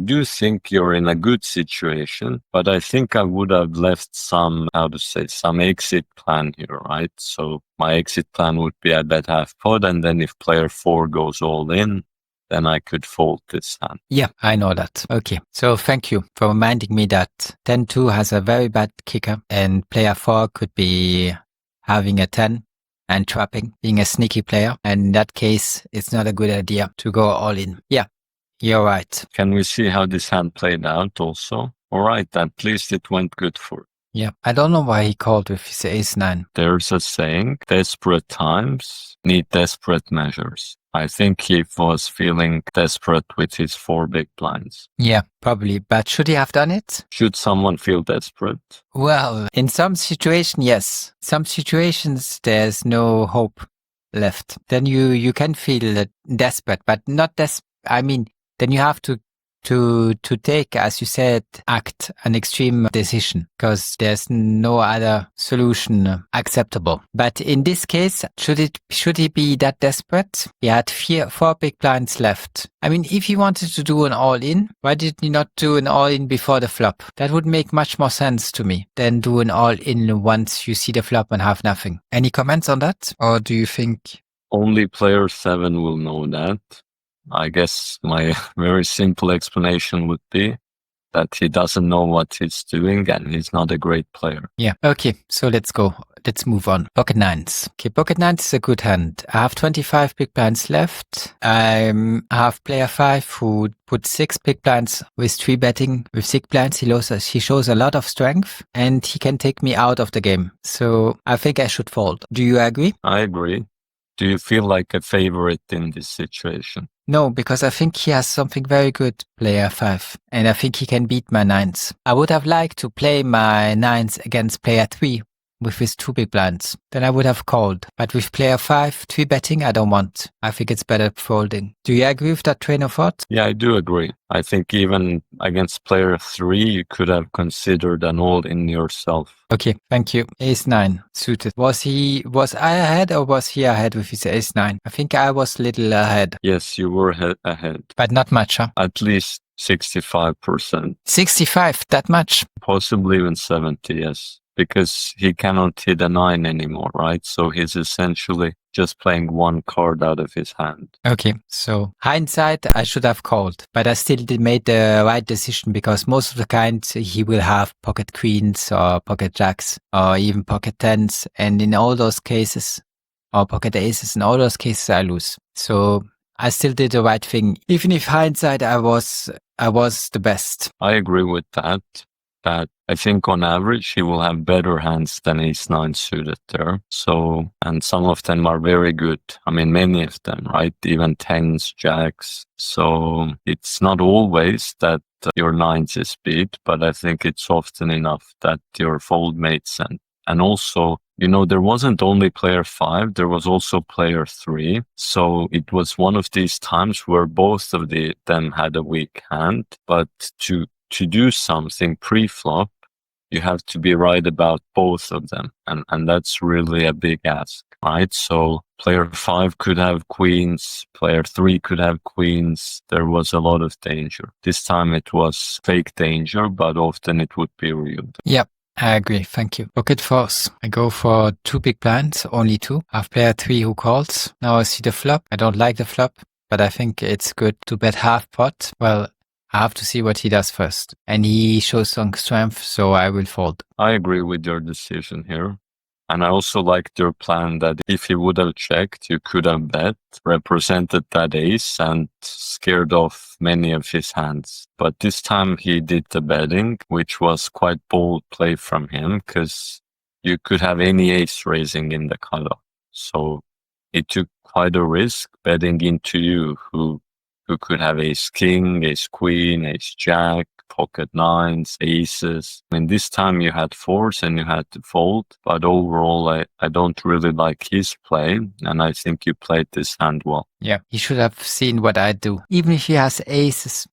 do think you're in a good situation, but I think I would have left some exit plan here, right? So my exit plan would be at that half pot, and then if player 4 goes all in, then I could fold this hand. Yeah, I know that. Okay. So thank you for reminding me that 10-2 has a very bad kicker and player 4 could be having a 10 and trapping, being a sneaky player. And in that case, it's not a good idea to go all in. Yeah, you're right. Can we see how this hand played out also? All right, at least it went good for it. Yeah, I don't know why he called with his ace-9. There's a saying, desperate times need desperate measures. I think he was feeling desperate with his 4 big blinds. Yeah, probably. But should he have done it? Should someone feel desperate? Well, in some situations, yes. Some situations, there's no hope left. Then you can feel desperate, but not I mean, then you have to take, as you said, act an extreme decision because there's no other solution acceptable. But in this case, should he be that desperate? He had 4 big blinds left. I mean, if he wanted to do an all-in, why did he not do an all-in before the flop? That would make much more sense to me than do an all-in once you see the flop and have nothing. Any comments on that? Or do you think? Only player 7 will know that. I guess my very simple explanation would be that he doesn't know what he's doing and he's not a great player. Yeah. Okay. So let's go. Let's move on. Pocket 9s. Okay. Pocket 9s is a good hand. I have 25 big blinds left. I have player 5 who put 6 big blinds with 3 betting. With 6 blinds, he shows a lot of strength and he can take me out of the game. So I think I should fold. Do you agree? I agree. Do you feel like a favorite in this situation? No, because I think he has something very good, player 5, and I think he can beat my 9s. I would have liked to play my 9s against player 3 with his 2 big blinds. Then I would have called. But with player 5, 3 betting, I don't want. I think it's better folding. Do you agree with that train of thought? Yeah, I do agree. I think even against player 3, you could have considered an all-in yourself. Okay, thank you. Ace-9 suited. Was I ahead or was he ahead with his ace-9? I think I was a little ahead. Yes, you were ahead. But not much, huh? At least 65%. 65, that much? Possibly even 70, yes. Because he cannot hit a 9 anymore, right? So he's essentially just playing 1 card out of his hand. Okay, so hindsight, I should have called, but I still made the right decision because most of the time he will have pocket queens or pocket jacks or even pocket 10s. And in all those cases, or pocket aces, in all those cases, I lose. So I still did the right thing. Even if hindsight, I was the best. I agree with that. That I think on average he will have better hands than ace-9 suited there. So, and some of them are very good. I mean, many of them, right? Even 10s, jacks. So it's not always that your 9s is beat, but I think it's often enough that your fold made sense. And also, you know, there wasn't only player 5, there was also player 3. So it was one of these times where both of them had a weak hand, but to do something pre-flop, you have to be right about both of them. And that's really a big ask, right? So player 5 could have queens, player 3 could have queens. There was a lot of danger. This time it was fake danger, but often it would be real. Yep. I agree. Thank you. Pocket 4s. I go for 2 big blinds, only 2. I have player 3 who calls. Now I see the flop. I don't like the flop, but I think it's good to bet half pot. Well, I have to see what he does first. And he shows some strength, so I will fold. I agree with your decision here. And I also liked your plan that if he would have checked, you could have bet, represented that ace and scared off many of his hands. But this time he did the betting, which was quite bold play from him because you could have any ace raising in the cutoff. So he took quite a risk betting into you who could have ace king, ace queen, ace jack, pocket nines, aces. I mean, this time you had fours and you had to fold, but overall, I don't really like his play, and I think you played this hand well. Yeah, he should have seen what I do. Even if he has aces,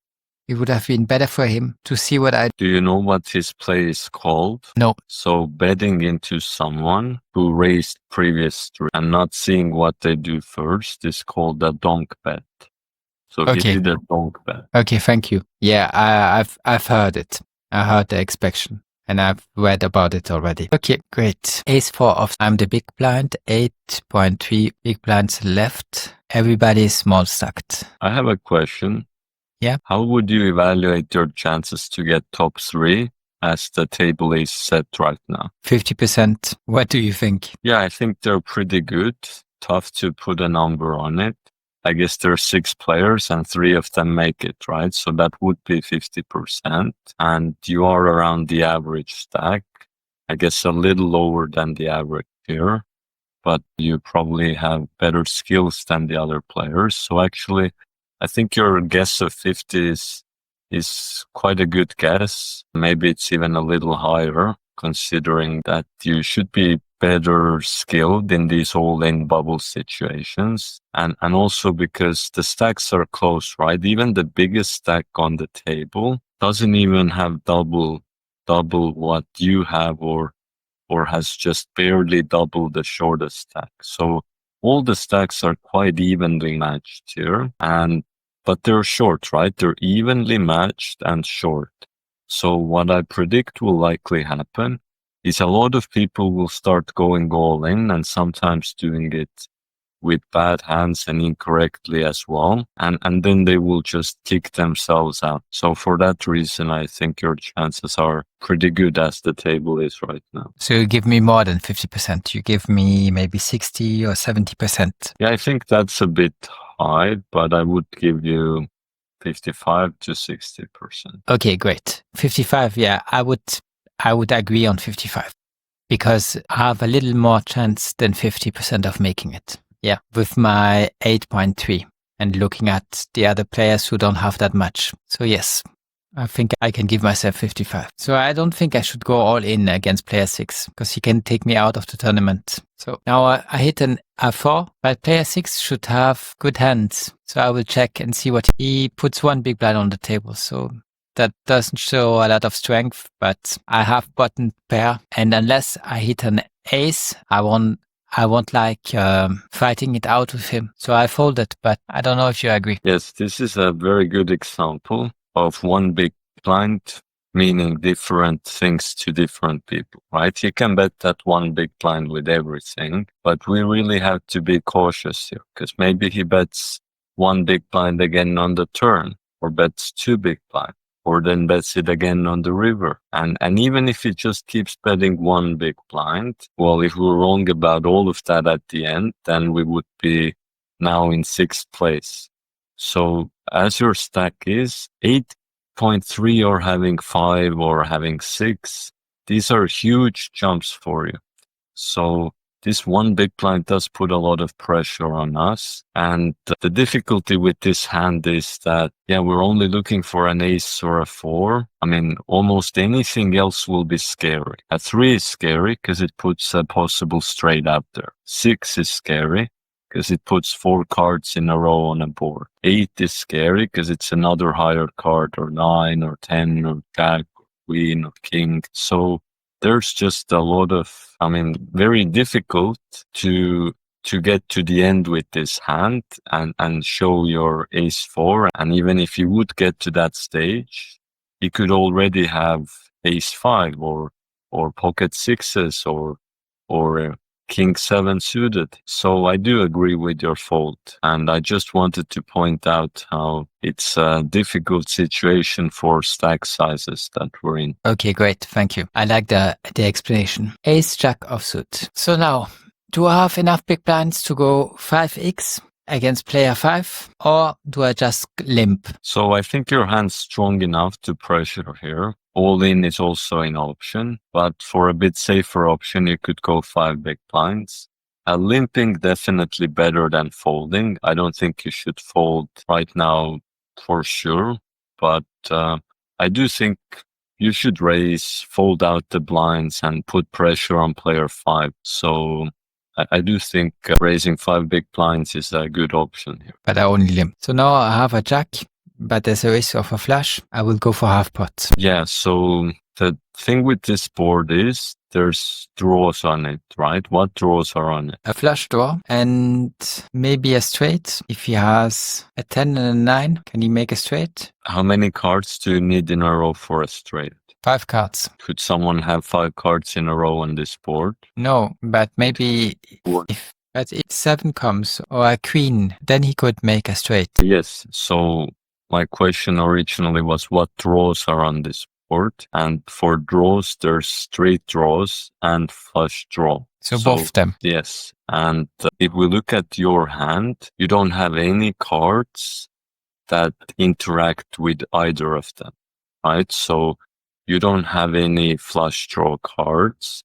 it would have been better for him to see what I do. Do you know what his play is called? No. So betting into someone who raised previous three and not seeing what they do first is called a donk bet. So Okay. he did a donk bet. Okay, thank you. Yeah, I've heard it. I heard the expression and I've read about it already. Okay, great. Ace 4 off. I'm the big blind. 8.3 big blinds left. Everybody is small stacked. I have a question. Yeah. How would you evaluate your chances to get top three as the table is set right now? 50%. What do you think? Yeah, I think they're pretty good. Tough to put a number on it. I guess there are 6 players and 3 of them make it, right? So that would be 50%. And you are around the average stack. I guess a little lower than the average here, but you probably have better skills than the other players. So actually, I think your guess of 50 is quite a good guess. Maybe it's even a little higher, considering that you should be better skilled in these all-in bubble situations. And also because the stacks are close, right? Even the biggest stack on the table doesn't even have double what you have or has just barely double the shortest stack. So all the stacks are quite evenly matched here, but they're short, right? They're evenly matched and short. So what I predict will likely happen is a lot of people will start going all in and sometimes doing it with bad hands and incorrectly as well. And then they will just kick themselves out. So for that reason, I think your chances are pretty good as the table is right now. So you give me more than 50%. You give me maybe 60 or 70%. Yeah, I think that's a bit high, but I would give you 55 to 60%. Okay, great. 55. Yeah, I would agree on 55 because I have a little more chance than 50% of making it. Yeah, with my 8.3 and looking at the other players who don't have that much. So yes, I think I can give myself 55. So I don't think I should go all in against player 6 because he can take me out of the tournament. So now I hit an A4, but player 6 should have good hands. So I will check and see what he puts. One big blind on the table. So that doesn't show a lot of strength, but I have button pair. And unless I hit an ace, I won't like fighting it out with him. So I folded, but I don't know if you agree. Yes, this is a very good example of one big blind meaning different things to different people, right? You can bet that one big blind with everything, but we really have to be cautious here because maybe he bets one big blind again on the turn or bets 2 big blind or then bets it again on the river. And even if he just keeps betting one big blind, well, if we're wrong about all of that at the end, then we would be now in 6th place. So as your stack is 8.3 or having 5 or having 6, these are huge jumps for you. So this one big blind does put a lot of pressure on us. And the difficulty with this hand is that, yeah, we're only looking for an ace or a 4. I mean, almost anything else will be scary. A 3 is scary because it puts a possible straight out there. 6 is scary because it puts 4 cards in a row on a board. 8 is scary because it's another higher card, or 9 or 10 or jack, or queen or king. So there's just a lot of, very difficult to get to the end with this hand and show your ace 4. And even if you would get to that stage, you could already have ace 5 or pocket 6s or King 7 suited. So I do agree with your fold. And I just wanted to point out how it's a difficult situation for stack sizes that we're in. Okay, great. Thank you. I like the explanation. Ace Jack offsuit. So now, do I have enough big blinds to go 5x against player 5, or do I just limp? So I think your hand's strong enough to pressure here. All in is also an option, but for a bit safer option, you could go 5 big blinds. Limping definitely better than folding. I don't think you should fold right now for sure, but I do think you should raise, fold out the blinds and put pressure on player 5. So I do think raising 5 big blinds is a good option here. But I only limp. So now I have a jack, but there's a risk of a flush. I will go for half pot. Yeah, so the thing with this board is there's draws on it, right? What draws are on it? A flush draw and maybe a straight. If he has a 10 and a 9, can he make a straight? How many cards do you need in a row for a straight? 5 cards. Could someone have 5 cards in a row on this board? No, but maybe if 7 comes or a queen, then he could make a straight. Yes, so my question originally was what draws are on this board, and for draws there's straight draws and flush draw. So both of them. Yes, and if we look at your hand, you don't have any cards that interact with either of them, right? So you don't have any flush draw cards,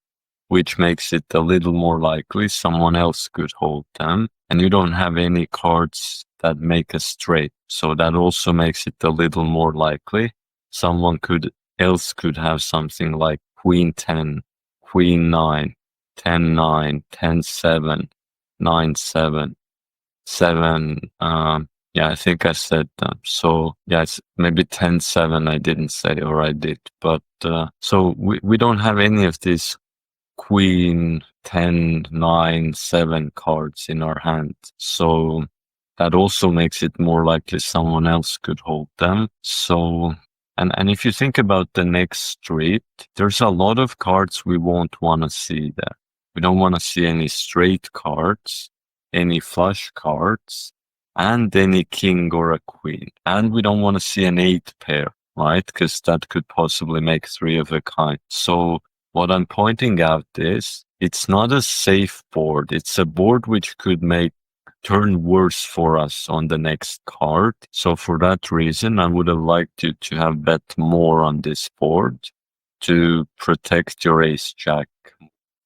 which makes it a little more likely someone else could hold them, and you don't have any cards that make a straight. So that also makes it a little more likely someone else could have something like queen 10, queen 9, 10 9, 10 7, 9 7, 7. Yeah, I think I said that. So yeah, it's maybe 10 7 I didn't say, or I did. But so we don't have any of these queen 10 9 7 cards in our hand. So that also makes it more likely someone else could hold them. So, and if you think about the next street, there's a lot of cards we won't want to see there. We don't want to see any straight cards, any flush cards, and any king or a queen. And we don't want to see an 8 pair, right? Because that could possibly make 3 of a kind. So what I'm pointing out is it's not a safe board. It's a board which could turn worse for us on the next card. So for that reason, I would have liked you to have bet more on this board to protect your ace jack.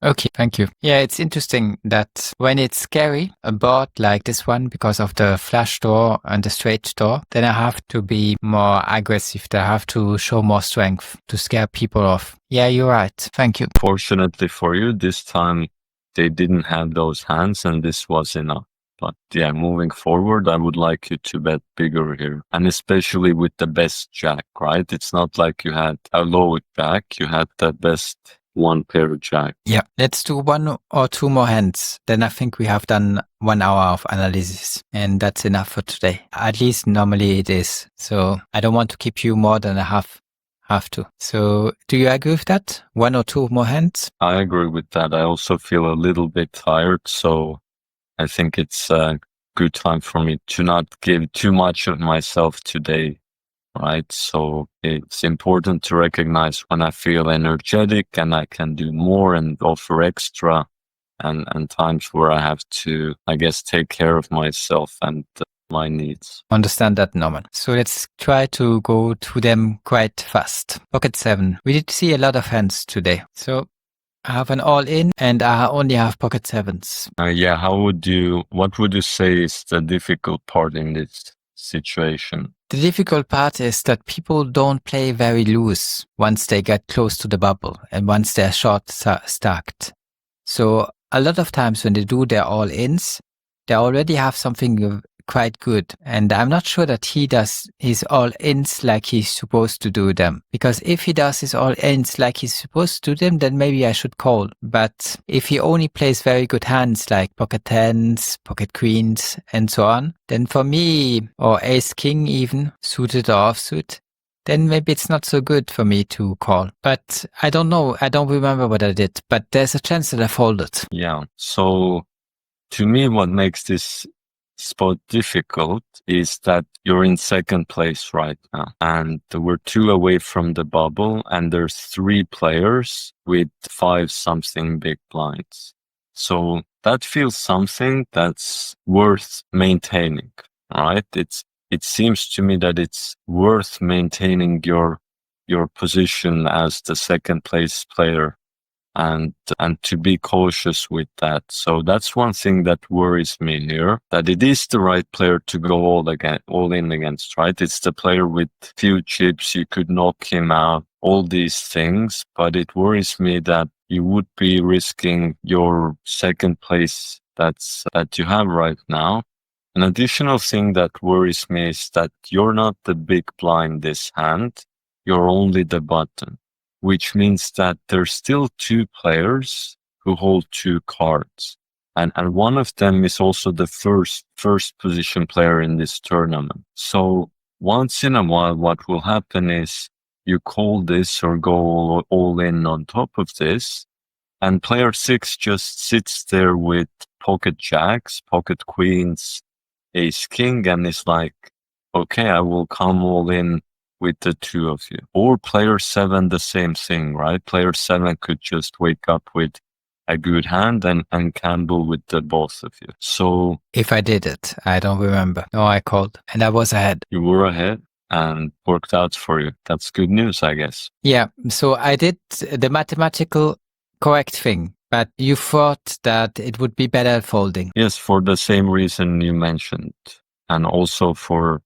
Okay, thank you. Yeah, it's interesting that when it's scary, a board like this one, because of the flush draw and the straight draw, then I have to be more aggressive. I have to show more strength to scare people off. Yeah, you're right. Thank you. Fortunately for you, this time they didn't have those hands and this was enough. But yeah, moving forward, I would like you to bet bigger here. And especially with the best jack, right? It's not like you had a low jack, you had the best 1 pair jack. Yeah, let's do 1 or 2 more hands. Then I think we have done 1 hour of analysis. And that's enough for today. At least normally it is. So I don't want to keep you more than I have to. So do you agree with that? 1 or 2 more hands? I agree with that. I also feel a little bit tired. So I think it's a good time for me to not give too much of myself today, right? So it's important to recognize when I feel energetic and I can do more and offer extra, and times where I have to, I guess, take care of myself and my needs. Understand that, Norman. So let's try to go through them quite fast. Pocket 7. We did see a lot of hands today. So I have an all-in and I only have pocket 7s. Yeah, what would you say is the difficult part in this situation? The difficult part is that people don't play very loose once they get close to the bubble and once they're short stacked. So a lot of times when they do their all-ins, they already have something quite good. And I'm not sure that he does his all-ins like he's supposed to do them. Because if he does his all-ins like he's supposed to do them, then maybe I should call. But if he only plays very good hands like pocket 10s, pocket queens, and so on, then for me, or ace king even, suited or offsuit, then maybe it's not so good for me to call. But I don't know. I don't remember what I did, but there's a chance that I folded. Yeah. So to me, what makes this spot difficult is that you're in second place right now, and we're 2 away from the bubble, and there's 3 players with 5 something big blinds. So that feels something that's worth maintaining, right? It seems to me that it's worth maintaining your position as the second place player and to be cautious with that. So that's one thing that worries me here, that it is the right player to go all in against, right? It's the player with few chips, you could knock him out, all these things, but it worries me that you would be risking your second place that you have right now. An additional thing that worries me is that you're not the big blind this hand, you're only the button, which means that there's still 2 players who hold 2 cards. And one of them is also the first position player in this tournament. So once in a while, what will happen is you call this or go all in on top of this, and player 6 just sits there with pocket jacks, pocket queens, ace king, and is like, okay, I will come all in with the 2 of you. Or player 7, the same thing, right? Player 7 could just wake up with a good hand and gamble with the both of you. So If I did it, I don't remember. No, I called and I was ahead. you were ahead and worked out for you. That's good news, I guess. Yeah. So I did the mathematical correct thing, but you thought that it would be better folding. Yes, for the same reason you mentioned, and also for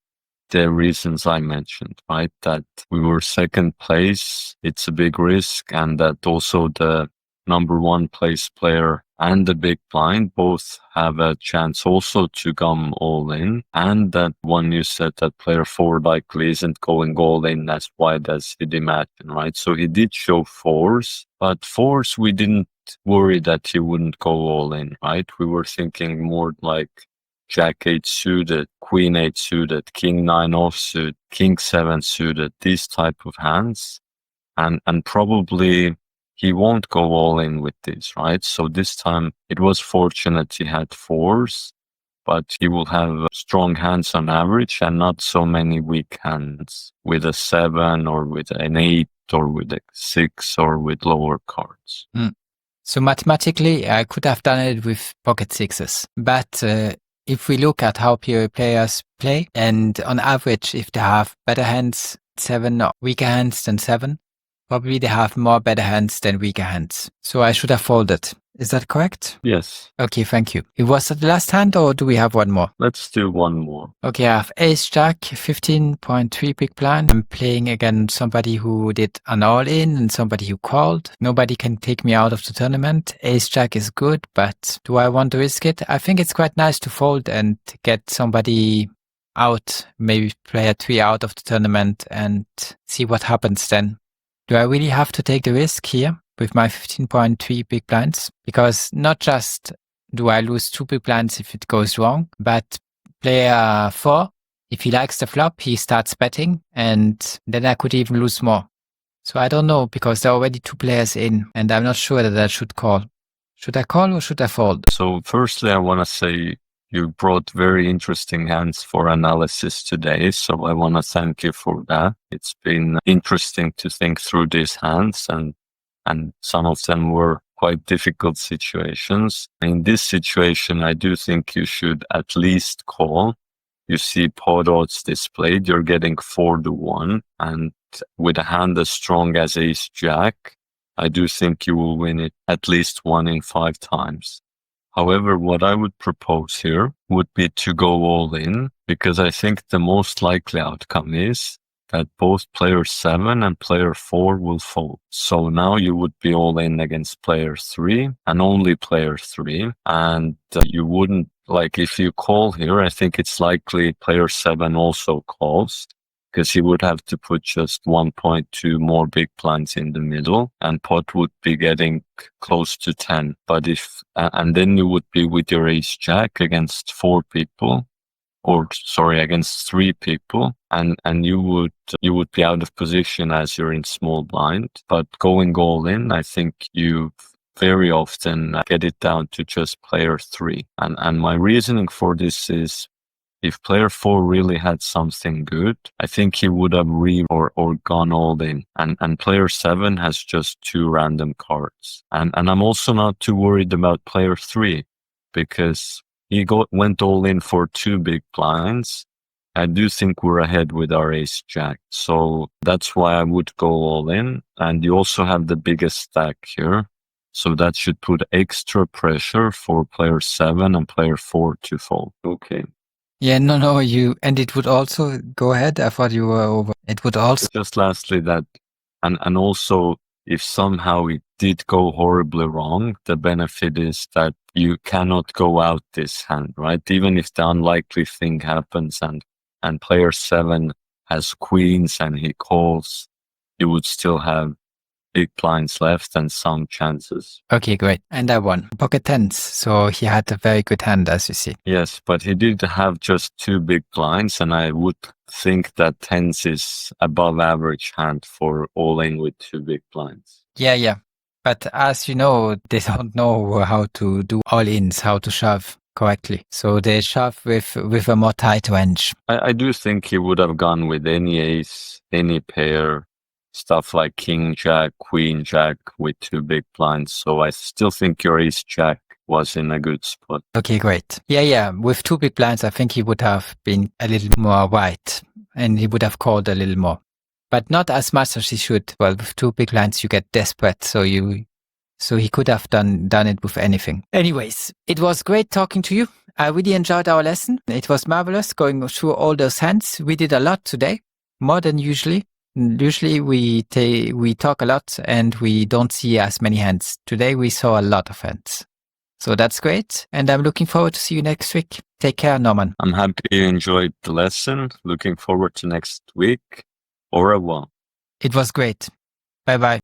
the reasons I mentioned, right? That we were second place, it's a big risk, and that also the number 1 place player and the big blind both have a chance also to come all in, and that one you said that player 4 likely isn't going all in as wide as he'd imagine, right? So he did show 4s, but 4s we didn't worry that he wouldn't go all in, right? We were thinking more like Jack 8 suited, Queen 8 suited, King 9 offsuit, King 7 suited, these type of hands. And probably he won't go all in with these, right? So this time it was fortunate he had 4s, but he will have strong hands on average and not so many weak hands with a 7 or with an 8 or with a 6 or with lower cards. So mathematically, I could have done it with pocket 6s, but if we look at how PoE players play, and on average, if they have better hands, 7 or weaker hands than 7, probably they have more better hands than weaker hands. So I should have folded. Is that correct? Yes. Okay, thank you. It was the last hand, or do we have one more? Let's do one more. Okay, I have ace jack, 15.3 big blind. I'm playing against somebody who did an all-in and somebody who called. Nobody can take me out of the tournament. Ace jack is good, but do I want to risk it? I think it's quite nice to fold and get somebody out, maybe player 3 out of the tournament and see what happens then. Do I really have to take the risk here with my 15.3 big blinds? Because not just do I lose 2 big blinds if it goes wrong, but player 4, if he likes the flop, he starts betting, and then I could even lose more. So I don't know, because there are already 2 players in, and I'm not sure that I should call. Should I call or should I fold? So firstly, I want to say you brought very interesting hands for analysis today. So I want to thank you for that. It's been interesting to think through these hands, and some of them were quite difficult situations. In this situation, I do think you should at least call. You see pot odds displayed, you're getting 4-1, and with a hand as strong as ace jack, I do think you will win it at least 1 in 5 times. However, what I would propose here would be to go all in, because I think the most likely outcome is that both player 7 and player 4 will fold. So now you would be all in against player 3 and only player 3. And you wouldn't, like, if you call here, I think it's likely player 7 also calls, because he would have to put just 1.2 more big blinds in the middle, and pot would be getting close to 10. But and then you would be with your ace jack against 4 people. against 3 people, and you would be out of position as you're in small blind. But going all in, I think you very often get it down to just player 3. And my reasoning for this is, if player 4 really had something good, I think he would have or gone all in. And player 7 has just 2 random cards. And I'm also not too worried about player 3, because he went all in for 2 big blinds. I do think we're ahead with our ace jack. So that's why I would go all in. And you also have the biggest stack here. So that should put extra pressure for player 7 and player 4 to fold. Okay. Yeah, no, and it would also, go ahead, I thought you were over. It would also, Just lastly that, and also, if somehow it did go horribly wrong, the benefit is that you cannot go out this hand, right? Even if the unlikely thing happens and player 7 has queens and he calls, you would still have big blinds left and some chances. okay, great. And I won. Pocket tens, so he had a very good hand, as you see. Yes, but he did have just 2 big blinds, and I would think that tens is above average hand for all in with 2 big blinds. Yeah. But as you know, they don't know how to do all-ins, how to shove correctly. So they shove with a more tight range. I do think he would have gone with any ace, any pair, stuff like king jack, queen jack with 2 big blinds. So I still think your ace jack was in a good spot. Okay, great. Yeah. With 2 big blinds, I think he would have been a little more wide and he would have called a little more, but not as much as he should. Well, with 2 big blinds, you get desperate. So he could have done it with anything. Anyways, it was great talking to you. I really enjoyed our lesson. It was marvelous going through all those hands. We did a lot today, more than usually. Usually we talk a lot and we don't see as many hands. Today we saw a lot of hands. So that's great. And I'm looking forward to see you next week. Take care, Norman. I'm happy you enjoyed the lesson. Looking forward to next week. Au revoir. It was great. Bye-bye.